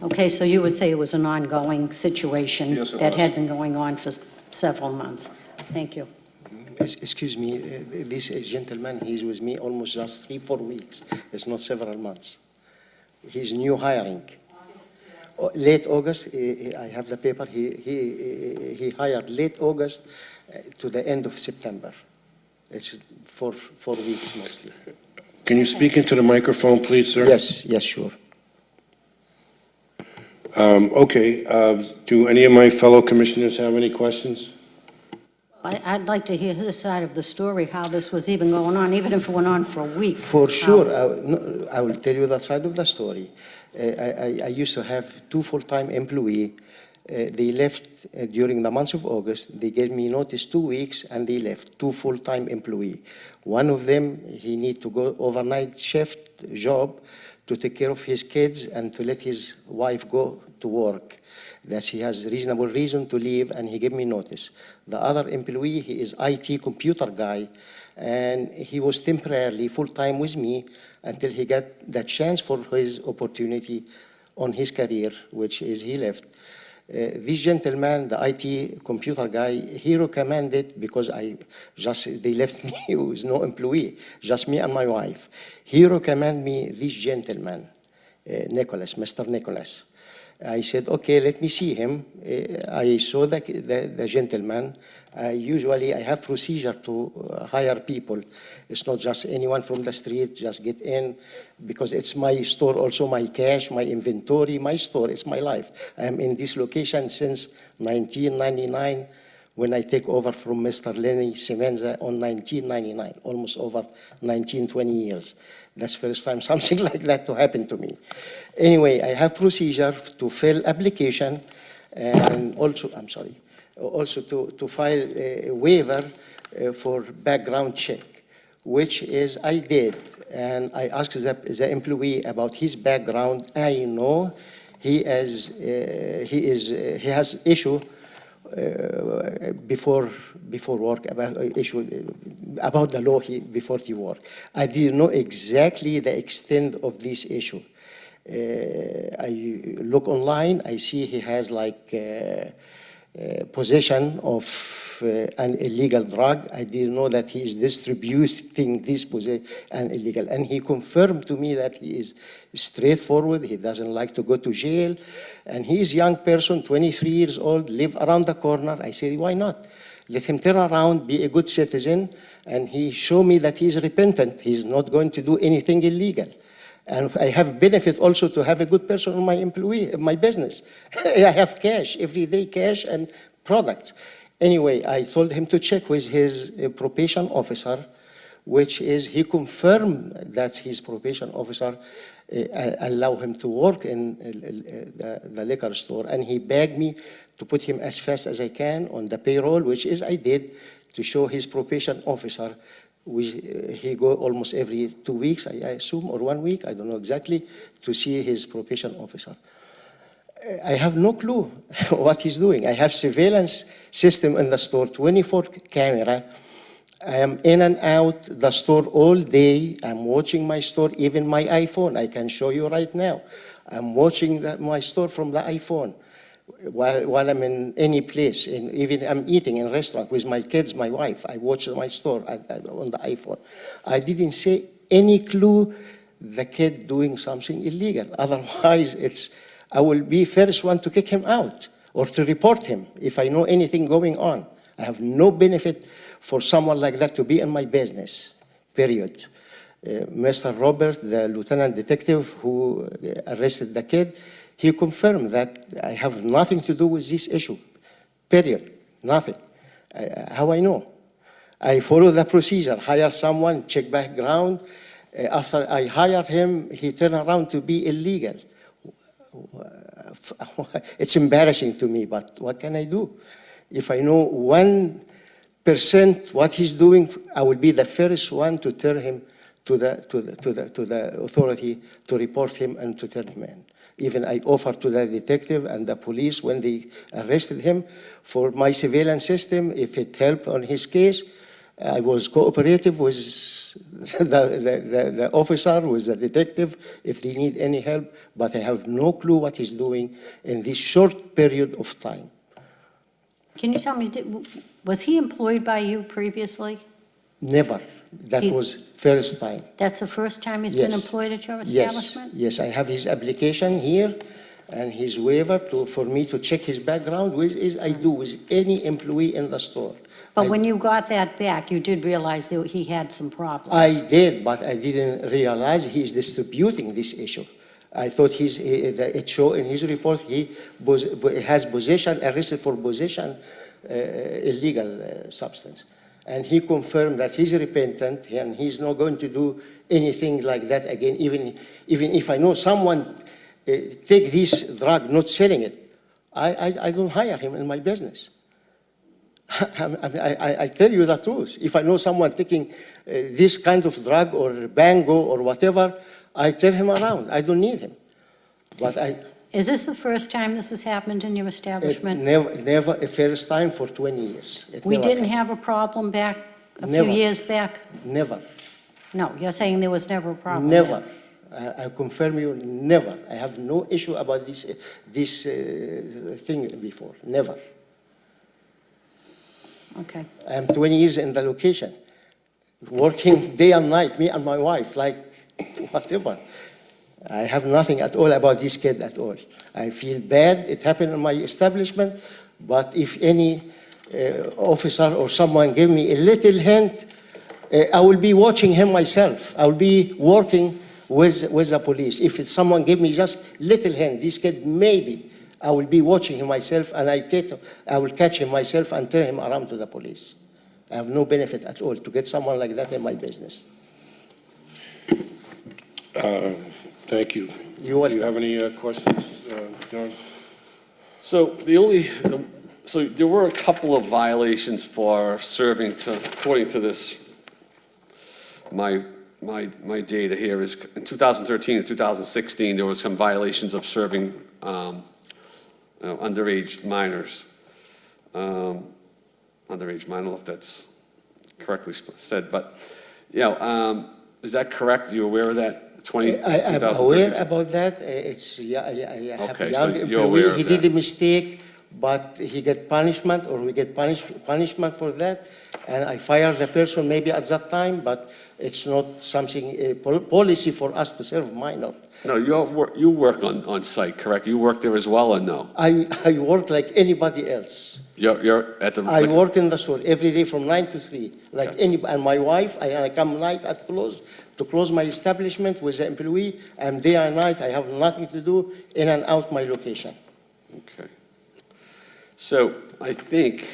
Okay, so you would say it was an ongoing situation Yes, it that was. had been going on for several months? Thank you. Excuse me, this gentleman, he's with me almost just 3-4 weeks. It's not several months. He's new hiring. Late August, I have the paper, he hired late August to the end of September. It's 4 weeks mostly. Can you speak into the microphone, please, sir? Yes, sure. Okay, do any of my fellow commissioners have any questions? I'd like to hear his side of the story, how this was even going on, even if it went on for a week. For sure, I will tell you that side of the story. I used to have 2 full-time employees. They left during the month of August. They gave me notice 2 weeks, and they left, 2 full-time employees. One of them, he need to go overnight shift job to take care of his kids and to let his wife go to work. That he has reasonable reason to leave, and he gave me notice. The other employee, he is IT computer guy, and he was temporarily full-time with me until he got the chance for his opportunity on his career, which is he left. This gentleman, the IT computer guy, he recommended, because they left me with no employee, just me and my wife. He recommended me this gentleman, Nicholas, Mr. Nicholas. I said, okay, let me see him. I saw the gentleman. Usually I have procedure to hire people. It's not just anyone from the street, just get in, because it's my store, also my cash, my inventory, my store, it's my life. I'm in this location since 1999, when I take over from Mr. Lenny Semenza on 1999, almost over 19-20 years. That's the first time something like that to happen to me. Anyway, I have procedure to fill application, and also, also to file a waiver for background check, which is I did. And I asked the employee about his background. I know he has issue before work about about the law before he work. I didn't know exactly the extent of this issue. I look online, I see he has like possession of an illegal drug. I didn't know that he is distributing this an illegal. And he confirmed to me that he is straightforward, he doesn't like to go to jail, and he is a young person, 23 years old, live around the corner. I said, why not? Let him turn around, be a good citizen, and he showed me that he is repentant. He's not going to do anything illegal. And I have benefit also to have a good person in my business. I have cash, everyday cash and products. Anyway, I told him to check with his probation officer, which is, he confirmed that his probation officer allow him to work in the liquor store. And he begged me to put him as fast as I can on the payroll, which is I did, to show his probation officer. He go almost every 2 weeks, I assume, or 1 week, I don't know exactly, to see his probation officer. I have no clue what he's doing. I have surveillance system in the store, 24 camera. I am in and out the store all day. I'm watching my store, even my iPhone. I can show you right now. I'm watching my store from the iPhone while I'm in any place. And even I'm eating in a restaurant with my kids, my wife. I watch my store on the iPhone. I didn't see any clue the kid doing something illegal. Otherwise, I will be first one to kick him out or to report him if I know anything going on. I have no benefit for someone like that to be in my business, period. Mr. Robert, the lieutenant detective who arrested the kid, he confirmed that I have nothing to do with this issue, period, nothing. How I know? I follow the procedure, hire someone, check background. After I hired him, he turned around to be illegal. It's embarrassing to me, but what can I do? If I know 1% what he's doing, I will be the first one to turn him to the authority to report him and to turn him in. Even I offered to the detective and the police when they arrested him for my surveillance system, if it helped on his case. I was cooperative with the officer, with the detective, if they need any help, but I have no clue what he's doing in this short period of time. Can you tell me, was he employed by you previously? Never. That was first time. That's the first time he's been Yes. employed at your establishment? Yes, I have his application here and his waiver for me to check his background, which is I do with any employee in the store. But when you got that back, you did realize that he had some problems? I did, but I didn't realize he's distributing this issue. I thought it showed in his report he has possession, arrested for possession, illegal substance. And he confirmed that he's repentant and he's not going to do anything like that again, even if I know someone take this drug, not selling it, I don't hire him in my business. I tell you the truth. If I know someone taking this kind of drug or Bango or whatever, I turn him around. I don't need him. But Is this the first time this has happened in your establishment? never a first time for 20 years. We didn't have a problem back, a few Never. years back? Never, No, you're saying there was never a problem? never. I confirm you, never. I have no issue about this thing before, never. Okay. I'm 20 years in the location, working day and night, me and my wife, like whatever. I have nothing at all about this kid at all. I feel bad, it happened in my establishment, but if any officer or someone give me a little hint, I will be watching him myself. I will be working with the police. If someone give me just little hint, this kid maybe, I will be watching him myself and I will catch him myself and turn him around to the police. I have no benefit at all to get someone like that in my business. Thank you. You want- Do you have any questions, John? So so there were a couple of violations for serving according to this, my data here is in 2013 and 2016, there was some violations of serving underage minors. underage minor, I don't know if that's correctly said, but, is that correct? You aware of that? I'm 2013? aware about that. It's, yeah, I have Okay, a so young you're aware employee. of He that. did a mistake, but he get punishment, or we get punishment for that. And I fired the person maybe at that time, but it's not something, a policy for us to serve minor. No, you work on site, correct? You work there as well, or no? I work like anybody else. You're at the. I work in the store every day from 9 to 3, like Okay. any, and my wife, I come night at close, to close my establishment with the employee, and day and night, I have nothing to do, in and out my location. Okay. So I think,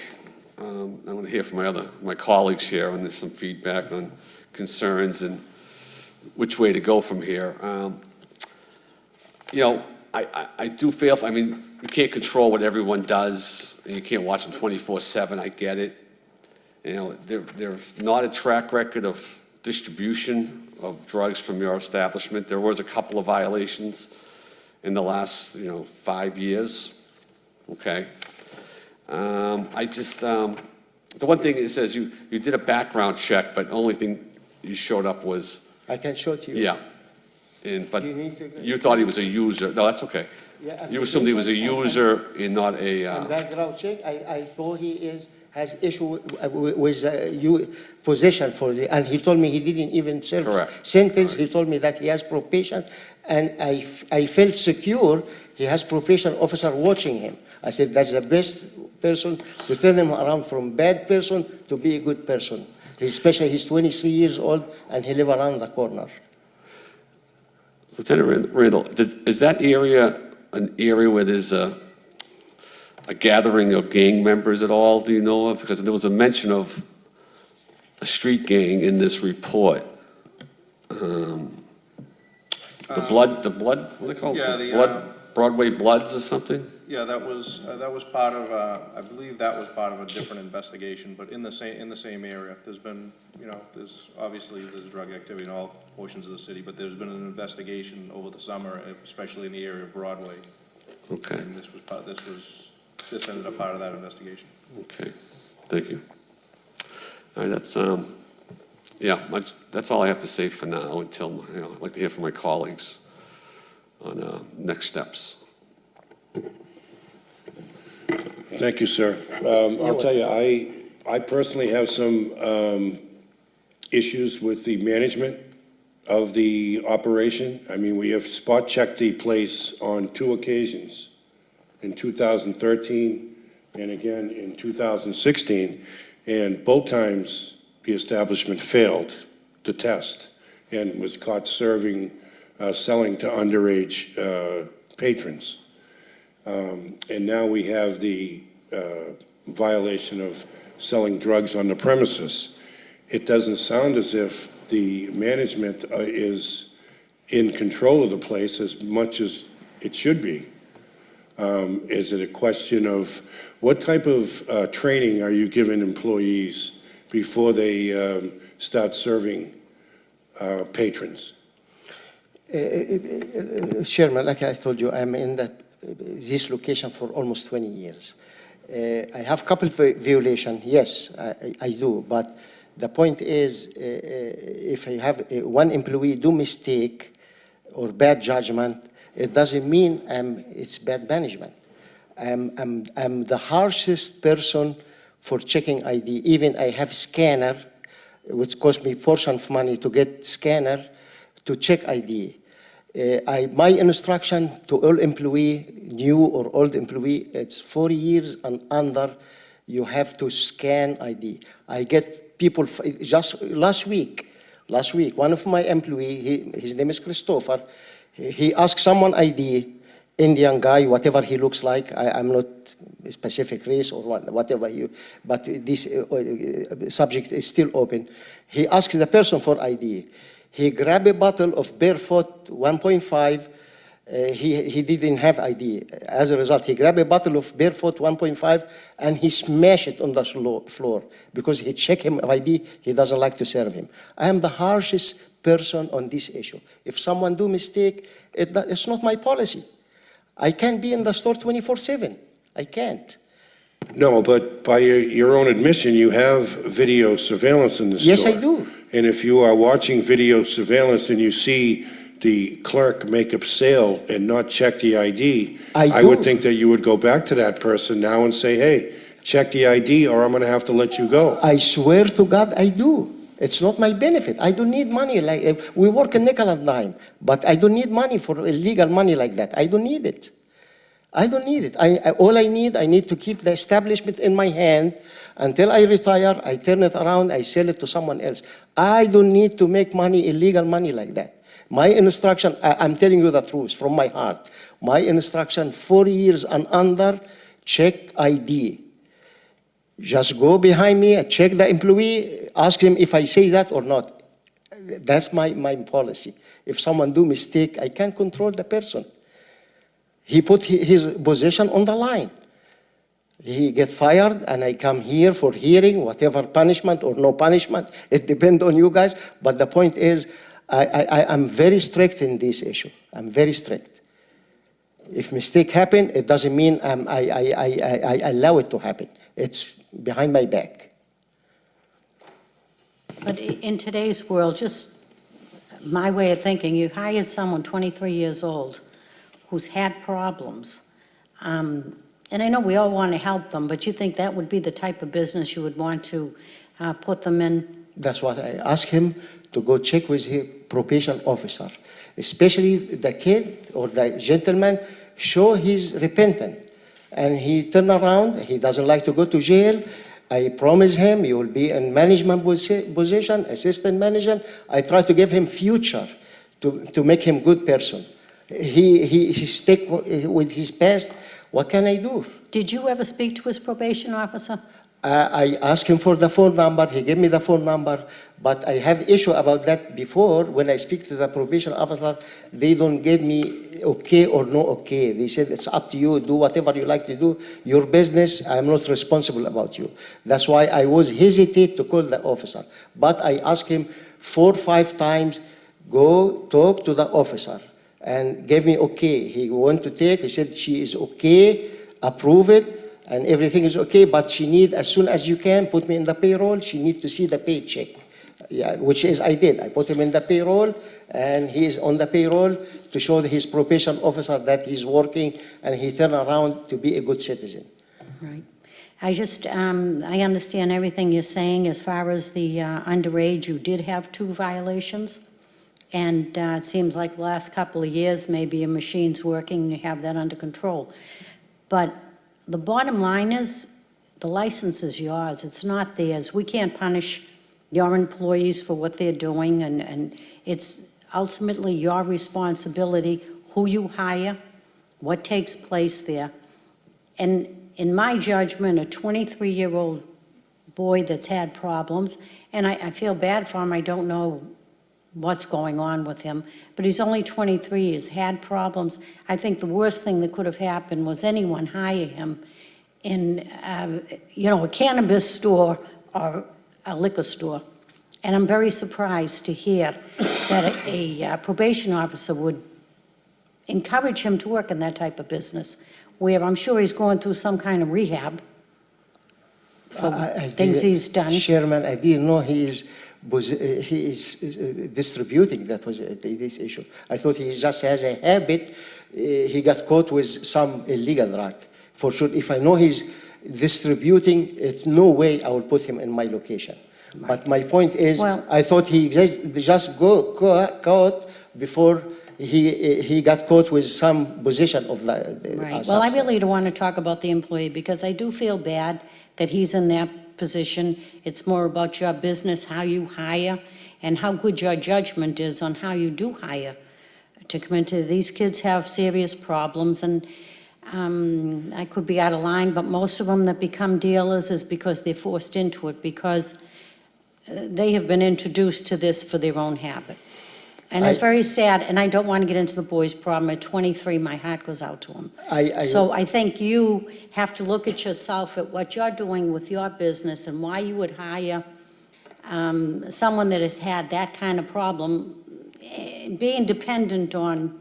I want to hear from my colleagues here, and there's some feedback on concerns and which way to go from here. I do feel, I mean, you can't control what everyone does, and you can't watch them 24/7, I get it. There's not a track record of distribution of drugs from your establishment. There was a couple of violations in the last, 5 years, okay? The one thing it says, you did a background check, but the only thing you showed up was, I can show it to you. yeah. But You need to- you thought he was a user. No, that's okay. Yeah, You assumed he was a user and not a, And background check, I thought he has issue with possession for the, and he told me he didn't even serve Correct. sentence. He told me that he has probation, and I felt secure. He has probation officer watching him. I said, that's the best person to turn him around from bad person to be a good person. Especially he's 23 years old and he live around the corner. Lieutenant Randall, is that area an area where there's a gathering of gang members at all, do you know of? Because there was a mention of a street gang in this report. The blood, what are they called? Yeah, the, Broadway Bloods or something? Yeah, that was part of, I believe that was part of a different investigation, but in the same area. There's been, there's drug activity in all portions of the city, but there's been an investigation over the summer, especially in the area of Broadway. Okay, And this ended up part of that investigation. okay, thank you. All right, that's all I have to say for now until, I'd like to hear from my colleagues on next steps. Thank you, sir. I'll tell you, I personally have some issues with the management of the operation. I mean, we have spot checked the place on 2 occasions, in 2013 and again in 2016, and both times the establishment failed the test and was caught selling to underage patrons. And now we have the violation of selling drugs on the premises. It doesn't sound as if the management is in control of the place as much as it should be. Is it a question of what type of training are you giving employees before they start serving patrons? Chairman, like I told you, I'm in this location for almost 20 years. I have couple of violations, yes, I do, but the point is, if I have one employee do mistake or bad judgment, it doesn't mean it's bad management. I'm the harshest person for checking ID. Even I have scanner, which cost me portion of money to get scanner to check ID. My instruction to all employee, new or old employee, it's 4 years and under, you have to scan ID. I get people, just last week, one of my employee, his name is Christopher, he asked someone ID, Indian guy, whatever he looks like, I'm not a specific race or whatever but this subject is still open. He asked the person for ID. He grabbed a bottle of Barefoot 1.5. He didn't have ID. As a result, he grabbed a bottle of Barefoot 1.5 and he smashed it on the floor because he checked him ID. He doesn't like to serve him. I am the harshest person on this issue. If someone do mistake, it's not my policy. I can't be in the store 24/7. I can't. No, but by your own admission, you have video surveillance in the store. Yes, I do. And if you are watching video surveillance and you see the clerk make a sale and not check the ID, I would do. think that you would go back to that person now and say, hey, check the ID or I'm going to have to let you go. I swear to God, I do. It's not my benefit. I don't need money like, we work a nickel and dime, but I don't need money for illegal money like that. I don't need it. I don't need it. All I need to keep the establishment in my hand until I retire, I turn it around, I sell it to someone else. I don't need to make money, illegal money like that. My instruction, I'm telling you the truth from my heart. My instruction, 4 years and under, check ID. Just go behind me, check the employee, ask him if I say that or not. That's my policy. If someone do mistake, I can't control the person. He put his position on the line. He get fired and I come here for hearing, whatever punishment or no punishment. It depends on you guys. But the point is, I'm very strict in this issue. I'm very strict. If mistake happen, it doesn't mean I allow it to happen. It's behind my back. But in today's world, just my way of thinking, you hired someone 23 years old who's had problems. And I know we all want to help them, but you think that would be the type of business you would want to put them in? That's what I asked him to go check with his probation officer. Especially the kid or the gentleman, show he's repentant. And he turned around, he doesn't like to go to jail. I promise him he will be in management position, assistant manager. I try to give him future to make him good person. He stick with his past. What can I do? Did you ever speak to his probation officer? I asked him for the phone number. He gave me the phone number. But I have issue about that before. When I speak to the probation officer, they don't give me okay or no okay. They said, it's up to you. Do whatever you like to do. Your business, I'm not responsible about you. That's why I was hesitate to call the officer. But I asked him 4 or 5 times, go talk to the officer. And gave me okay. He wanted to take, he said she is okay, approve it, and everything is okay, but she need, as soon as you can, put me in the payroll, she need to see the paycheck. Yeah, which is I did. I put him in the payroll, and he is on the payroll to show his probation officer that he's working, and he turned around to be a good citizen. Right. I just, I understand everything you're saying as far as the underage. You did have 2 violations. And it seems like the last couple of years, maybe your machine's working and you have that under control. But the bottom line is, the license is yours, it's not theirs. We can't punish your employees for what they're doing, and it's ultimately your responsibility who you hire, what takes place there. And in my judgment, a 23-year-old boy that's had problems, and I feel bad for him, I don't know what's going on with him, but he's only 23, he's had problems. I think the worst thing that could have happened was anyone hire him in, a cannabis store or a liquor store. And I'm very surprised to hear that a probation officer would encourage him to work in that type of business, where I'm sure he's going through some kind of rehab for things he's done. Chairman, I didn't know he is distributing this issue. I thought he just has a habit. He got caught with some illegal drug. For sure, if I know he's distributing, it's no way I will put him in my location. Right. But my point is, Well, I thought he just caught before he got caught with some possession of the right. Well, I substance. really don't want to talk about the employee, because I do feel bad that he's in that position. It's more about your business, how you hire, and how good your judgment is on how you do hire to come into. These kids have serious problems, and I could be out of line, but most of them that become dealers is because they're forced into it, because they have been introduced to this for their own habit. And it's very sad, and I don't want to get into the boy's problem. At 23, my heart goes out to him. So I think you have to look at yourself, at what you're doing with your business, and why you would hire someone that has had that kind of problem, being dependent on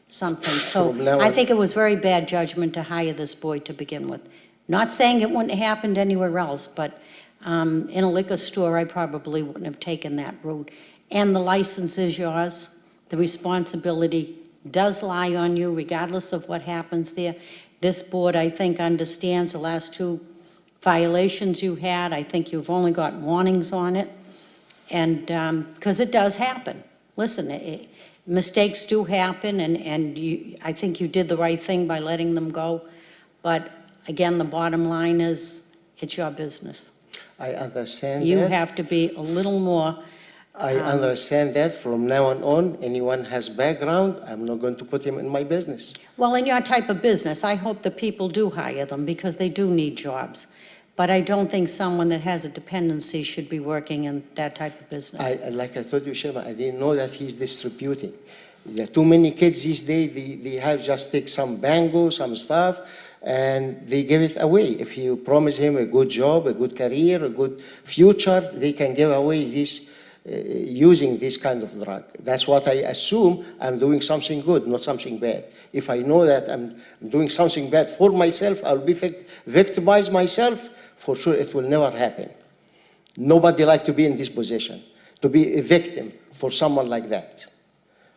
something. So From now I on- think it was very bad judgment to hire this boy to begin with. Not saying it wouldn't have happened anywhere else, but in a liquor store, I probably wouldn't have taken that route. And the license is yours. The responsibility does lie on you regardless of what happens there. This board, I think, understands the last 2 violations you had. I think you've only got warnings on it. And, because it does happen. Listen, mistakes do happen, and I think you did the right thing by letting them go. But again, the bottom line is, it's your business. I understand You that. have to be a little more, I understand that. From now on, anyone has background, I'm not going to put him in my business. well, in your type of business, I hope that people do hire them because they do need jobs. But I don't think someone that has a dependency should be working in that type of business. Like I told you, Sherman, I didn't know that he's distributing. There are too many kids these days, they have just take some bango, some stuff, and they give it away. If you promise him a good job, a good career, a good future, they can give away this, using this kind of drug. That's what I assume. I'm doing something good, not something bad. If I know that I'm doing something bad for myself, I'll be victimize myself, for sure it will never happen. Nobody like to be in this position, to be a victim for someone like that.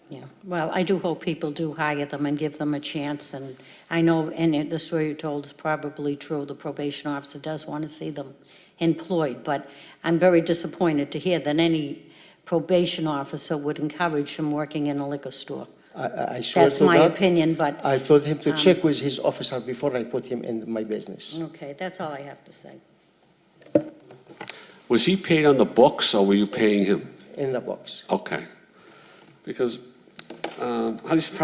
Yeah, well, I do hope people do hire them and give them a chance, and I know, and the story you told is probably true, the probation officer does want to see them employed, but I'm very disappointed to hear that any probation officer would encourage him working in a liquor store. I swear That's to my God, opinion, but, I told him to check with his officer before I put him in my business. okay, that's all I have to say. Was he paid on the books, or were you paying him? In the box. Okay. Because, how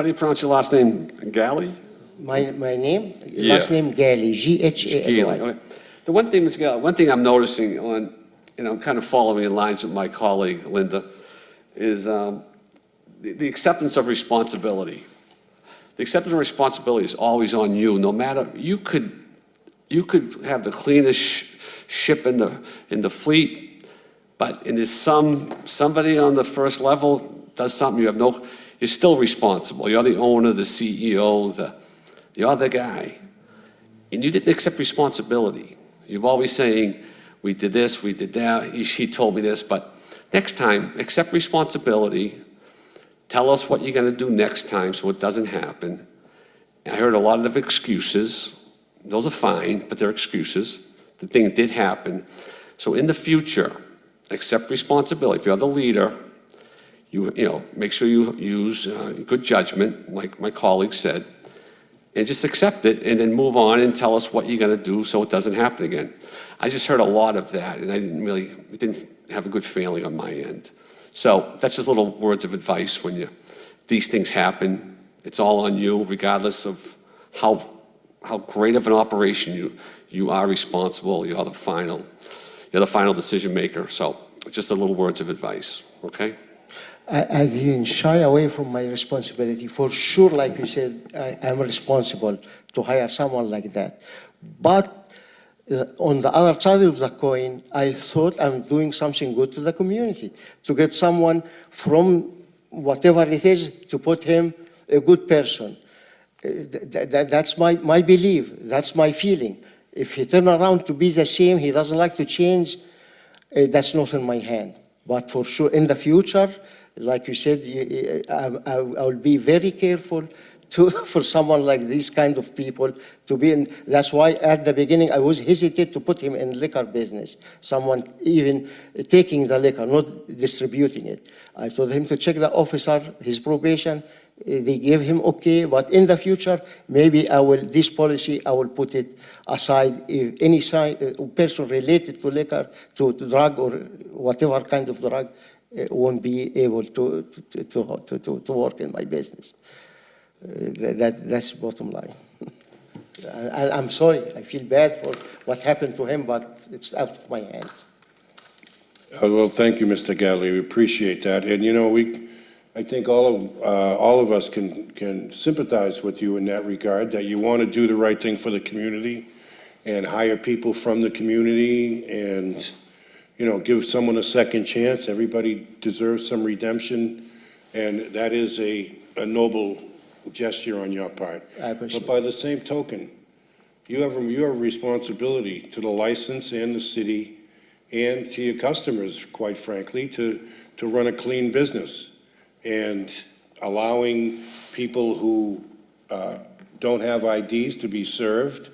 do you pronounce your last name? Galley? My name, Yeah. last name Gali, G-H-A-L-Y. Okay. The one thing, Mr. Galley, one thing I'm noticing on, and I'm kind of following in lines with my colleague Linda, is the acceptance of responsibility. The acceptance of responsibility is always on you, no matter, you could have the cleanest ship in the fleet, but there's somebody on the first level does something, you're still responsible. You're the owner, the CEO, you're the guy. And you didn't accept responsibility. You're always saying, we did this, we did that, he told me this, but next time, accept responsibility. Tell us what you're going to do next time so it doesn't happen. I heard a lot of excuses. Those are fine, but they're excuses. The thing did happen. So in the future, accept responsibility. If you're the leader, make sure you use good judgment, like my colleague said, and just accept it and then move on and tell us what you're going to do so it doesn't happen again. I just heard a lot of that, and it didn't have a good feeling on my end. So that's just little words of advice when these things happen. It's all on you, regardless of how great of an operation you are responsible. You're the final decision maker. So just a little words of advice, okay? I didn't shy away from my responsibility. For sure, like you said, I'm responsible to hire someone like that. But on the other side of the coin, I thought I'm doing something good to the community, to get someone from whatever it is, to put him a good person. That's my belief, that's my feeling. If he turn around to be the same, he doesn't like to change, that's not in my hand. But for sure, in the future, like you said, I will be very careful for someone like these kind of people to be in. That's why at the beginning I was hesitant to put him in liquor business. Someone even taking the liquor, not distributing it. I told him to check the officer, his probation. They gave him okay, but in the future, maybe this policy, I will put it aside. If any person related to liquor, to drug or whatever kind of drug, won't be able to work in my business. That's bottom line. I'm sorry, I feel bad for what happened to him, but it's out of my hands. Well, thank you, Mr. Galley. We appreciate that. And, I think all of us can sympathize with you in that regard, that you want to do the right thing for the community and hire people from the community and, give someone a second chance. Everybody deserves some redemption, and that is a noble gesture on your part. I appreciate But by the same token, you have a responsibility to the license and the city and to your customers, quite frankly, to run a clean business. And allowing people who don't have IDs to be served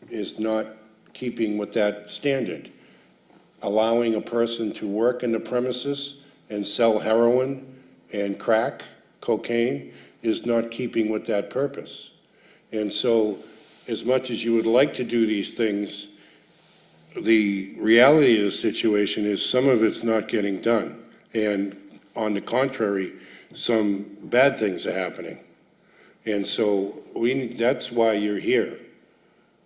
is not keeping with that standard. Allowing a person to work in the premises and sell heroin and crack, cocaine, is not keeping with that purpose. And so, as much as you would like to do these things, the reality of the situation is some of it's not getting done. And on the contrary, some bad things are happening. And so that's why you're here,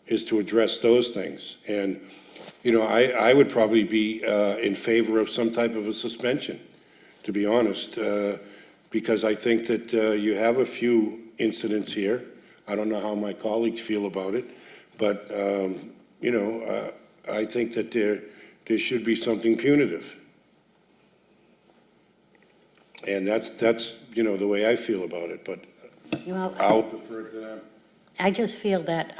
is to address those things. And, you know, I would probably be in favor of some type of a suspension, to be honest, because I think that you have a few incidents here. I don't know how my colleagues feel about it, but, you know, I think that there should be something punitive. And that's, you know, the way I feel about it, but Well, I'll defer to them. I just feel that,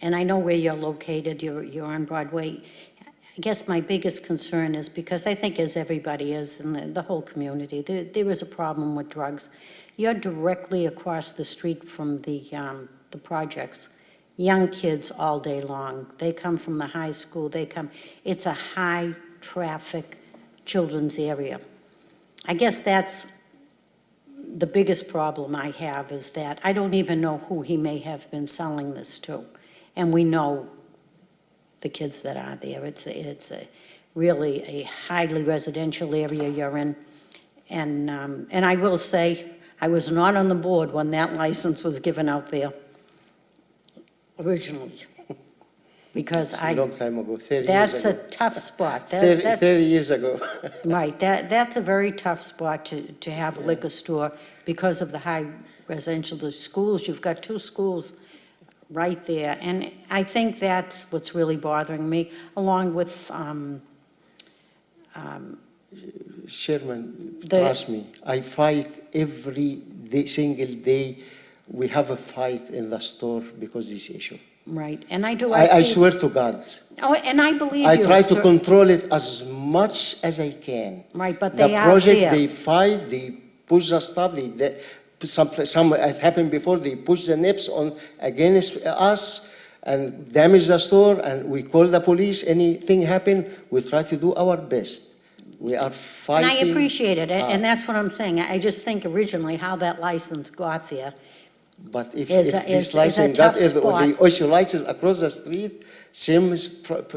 and I know where you're located, you're on Broadway. I guess my biggest concern is, because I think as everybody is in the whole community, there is a problem with drugs. You're directly across the street from the projects. Young kids all day long. They come from the high school, it's a high-traffic children's area. I guess that's the biggest problem I have, is that I don't even know who he may have been selling this to. And we know the kids that are there. It's really a highly residential area you're in. And I will say, I was not on the board when that license was given out there originally. Because A long time ago, 30 years that's ago. a tough spot. 30 years ago. Right, that's a very tough spot to have a liquor store because of the high residential, the schools, you've got two schools right there. And I think that's what's really bothering me, along with, Chairman, trust me, I fight every day, single day. We have a fight in the store because of this issue. right, and I I see. swear to God. Oh, and I believe you. I try to sir. control it as much as I can. Right, but The they are project, there. they fight, they push the stuff, some it happened before, they push the nips on against us and damage the store, and we call the police. Anything happen, we try to do our best. We are And fighting. I appreciate it, and that's what I'm saying. I just think originally how that license got there. But if is this a license tough got, if the spot. OSHA license across the street, same spot,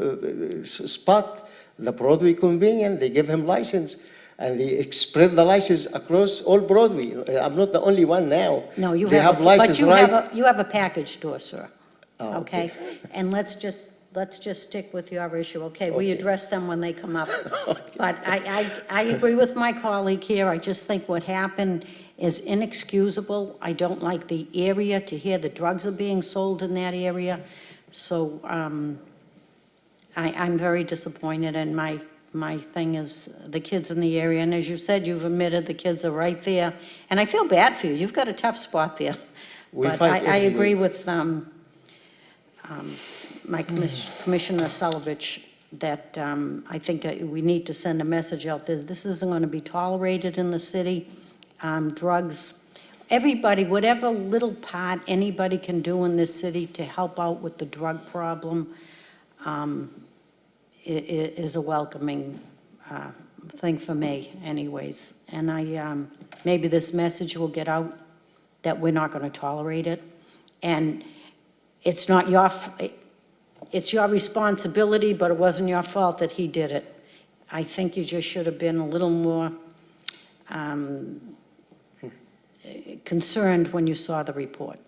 the Broadway convenient, they give him license, and they spread the license across all Broadway. I'm not the only one now. No, you They have, have license, but right? you have a package store, sir. Oh, Okay? And let's just stick with your issue, okay? We Okay. address them when they come up. But I agree with my colleague here. I just think what happened is inexcusable. I don't like the area to hear the drugs are being sold in that area. So I'm very disappointed, and my thing is the kids in the area. And as you said, you've admitted the kids are right there. And I feel bad for you. You've got a tough spot there. We But fight I every agree day. with my Commissioner Celovich that I think we need to send a message out there. This isn't going to be tolerated in the city. Drugs, everybody, whatever little part anybody can do in this city to help out with the drug problem is a welcoming thing for me anyways. And maybe this message will get out that we're not going to tolerate it. And it's not it's your responsibility, but it wasn't your fault that he did it. I think you just should have been a little more concerned when you saw the report.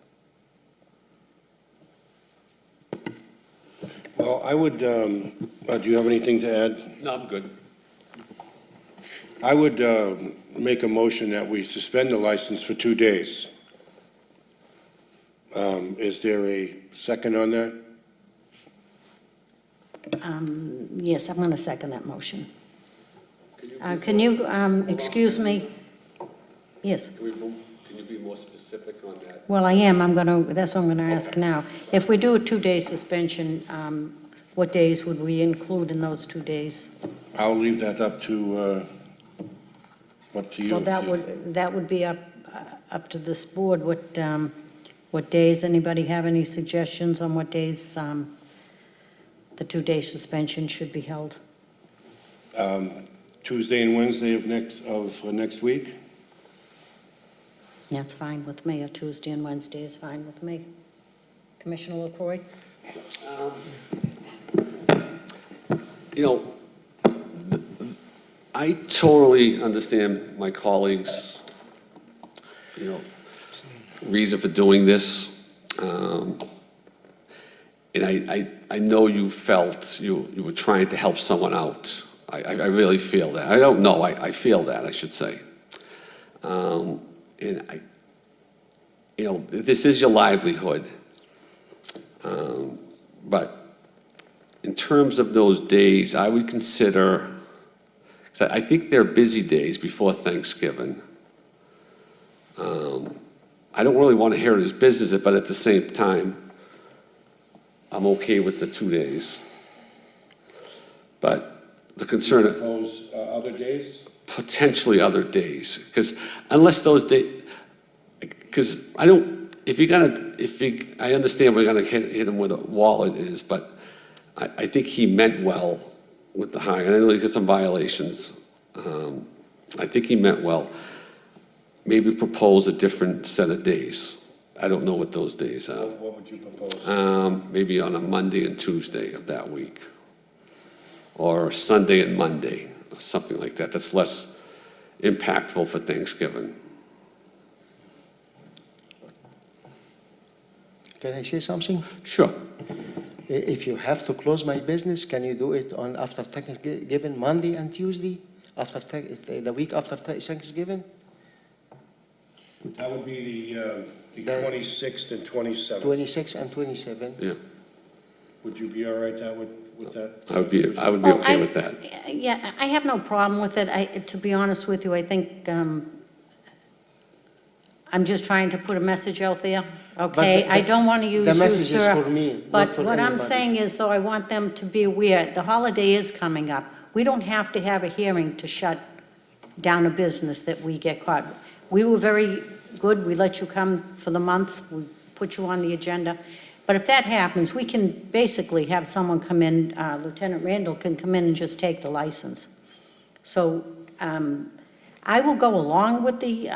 Well, I would, do you have anything to add? No, I'm good. I would make a motion that we suspend the license for 2 days. Is there a second on that? Yes, I'm going to second that motion. Can you excuse me? Yes. Can Can you be more specific on that? Well, I am, that's what I'm gonna ask now. If we do a 2-day suspension, what days would we include in those 2 days? I'll leave that up to you. Well, that would be up to this board, what days, anybody have any suggestions on what days, the 2-day suspension should be held? Tuesday and Wednesday of next week? That's fine with me, a Tuesday and Wednesday is fine with me. Commissioner LaCroy? You know, I totally understand my colleagues', reason for doing this. And I know you felt you were trying to help someone out. I really feel that. I don't know, I feel that, I should say. And this is your livelihood. But in terms of those days, I would consider, 'cause I think they're busy days before Thanksgiving. I don't really want to hear it as business, but at the same time, I'm okay with the 2 days. But the concern, Those other days? potentially other days, because unless those days, because I don't, I understand we're gonna hit him with a wall it is, but I think he meant well with the hire, and I know he got some violations. I think he meant well. Maybe propose a different set of days. I don't know what those days are. What would you propose? Maybe on a Monday and Tuesday of that week. Or Sunday and Monday, or something like that. That's less impactful for Thanksgiving. Can I say something? Sure. If you have to close my business, can you do it on after Thanksgiving, Monday and Tuesday, the week after Thanksgiving? That would be the 26th and 27th. 26 and 27. Yeah, Would you be all right with that? I would be Well, okay with that. Yeah, I have no problem with it. To be honest with you, I think, I'm just trying to put a message out there, okay? I don't want to use you, sir. The message is for me, not But for what I'm anybody. saying is, though, I want them to be aware, the holiday is coming up. We don't have to have a hearing to shut down a business that we get caught. We were very good, we let you come for the month, we put you on the agenda. But if that happens, we can basically have someone come in, Lieutenant Randall can come in and just take the license. So I will go along with the,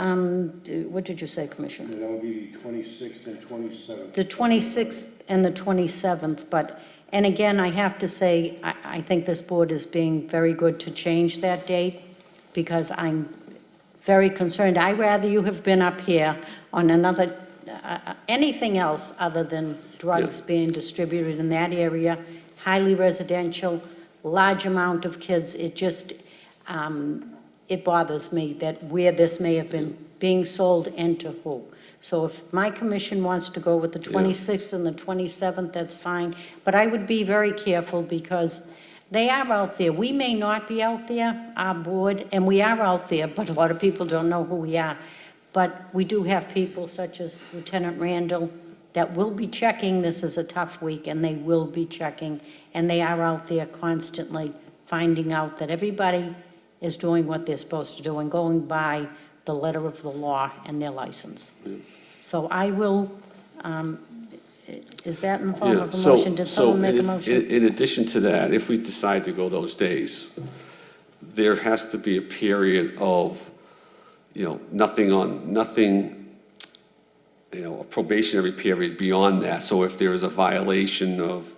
what did you say, Commissioner? And that would be the 26th and 27th. The 26th and the 27th, but, and again, I have to say, I think this board is being very good to change that date, because I'm very concerned. I'd rather you have been up here on another, anything else other than drugs being distributed in that area, highly residential, large amount of kids. It just, it bothers me that where this may have been being sold and to who. So if my commission wants to go with the 26th and the 27th, that's fine. But I would be very careful, because they are out there. We may not be out there, our board, and we are out there, but a lot of people don't know who we are. But we do have people such as Lieutenant Randall that will be checking. This is a tough week, and they will be checking. And they are out there constantly finding out that everybody is doing what they're supposed to do and going by the letter of the law and their license. So I will, is that in the form of a motion? Did someone make a motion? In addition to that, if we decide to go those days, there has to be a period of, nothing, a probationary period beyond that. So if there is a violation of,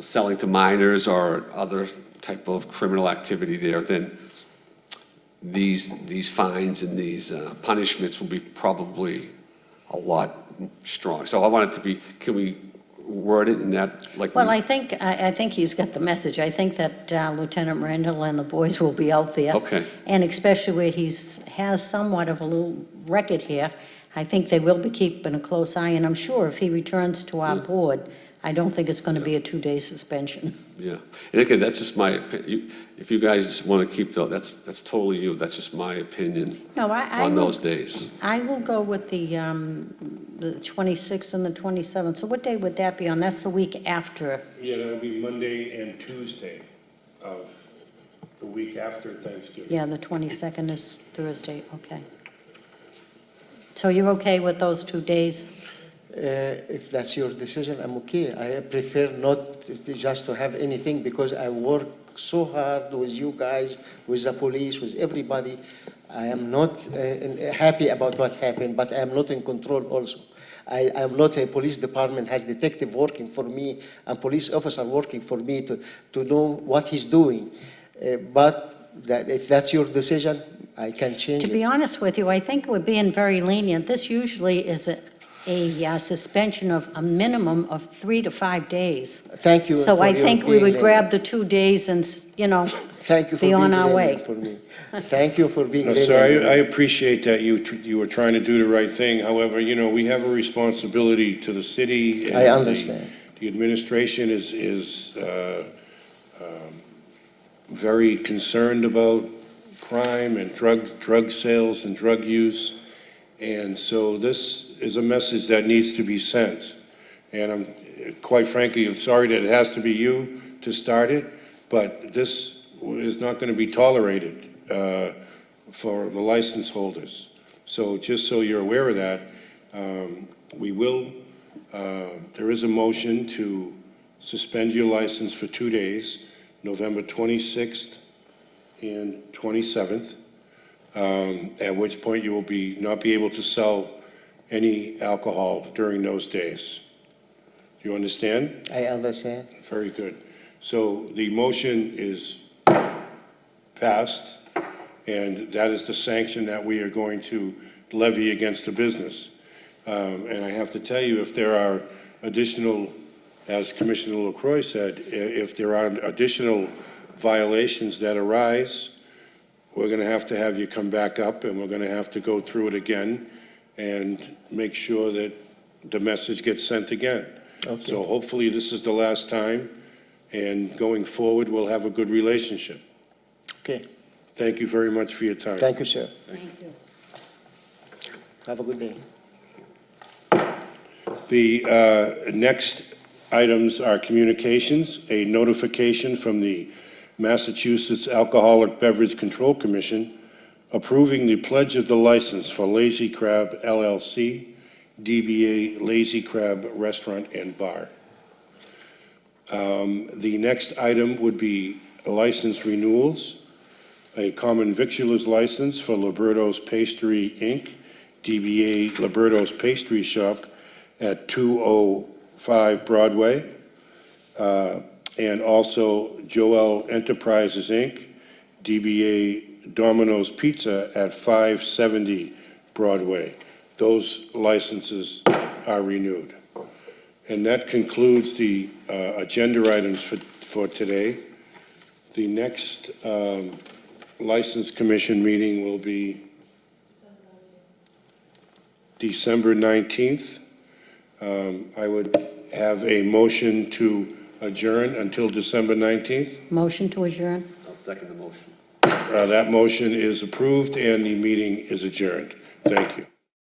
selling to minors or other type of criminal activity there, then these fines and these punishments will be probably a lot strong. So I want it to be, can we word it in that, like? Well, I think he's got the message. I think that Lieutenant Randall and the boys will be out there. Okay. And especially where has somewhat of a little record here, I think they will be keeping a close eye. And I'm sure if he returns to our board, I don't think it's going to be a 2-day suspension. Yeah, and again, that's just my opinion. If you guys want to keep that's totally you, that's just my opinion No, I on will, those days. I will go with the 26th and the 27th. So what day would that be on? That's the week after. Yeah, that would be Monday and Tuesday of the week after Thanksgiving. Yeah, the 22nd is Thursday, okay. So you're okay with those 2 days? If that's your decision, I'm okay. I prefer not just to have anything because I work so hard with you guys, with the police, with everybody. I am not happy about what happened, but I am not in control also. I am not a police department, has detective working for me and police officer working for me to know what he's doing. But if that's your decision, I can change To it. be honest with you, I think we're being very lenient. This usually is a suspension of a minimum of 3 to 5 days. Thank you. So for I your think we being would grab lenient. the 2 days and, Thank you for be being on our way. lenient for me. Thank you for being No, lenient. sir, I appreciate that you were trying to do the right thing. However, we have a responsibility to the city. I and understand. The administration is very concerned about crime and drug sales and drug use. And so this is a message that needs to be sent. And I'm, quite frankly, I'm sorry that it has to be you to start it, but this is not going to be tolerated for the license holders. So just so you're aware of that, there is a motion to suspend your license for 2 days, November 26th and 27th. At which point you will not be able to sell any alcohol during those days. Do you understand? I understand. Very good. So the motion is passed, and that is the sanction that we are going to levy against the business. And I have to tell you, if there are additional, as Commissioner LaCroix said, if there are additional violations that arise, we're going to have you come back up, and we're going to have to go through it again and make sure that the message gets sent again. Okay. So hopefully this is the last time, and going forward, we'll have a good relationship. Okay. Thank you very much for your time. Thank you, sir. Thank you. Have a good day. The next items are communications, a notification from the Massachusetts Alcoholic Beverage Control Commission approving the pledge of the license for Lazy Crab LLC, DBA Lazy Crab Restaurant and Bar. The next item would be license renewals, a common victualer's license for Liberto's Pastry, Inc., DBA Liberto's Pastry Shop at 205 Broadway, and also Joel Enterprises, Inc., DBA Domino's Pizza at 570 Broadway. Those licenses are renewed. And that concludes the agenda items for today. The next License Commission meeting will be December 19th. I would have a motion to adjourn until December 19th. Motion to adjourn? I'll second the motion. That motion is approved and the meeting is adjourned. Thank you.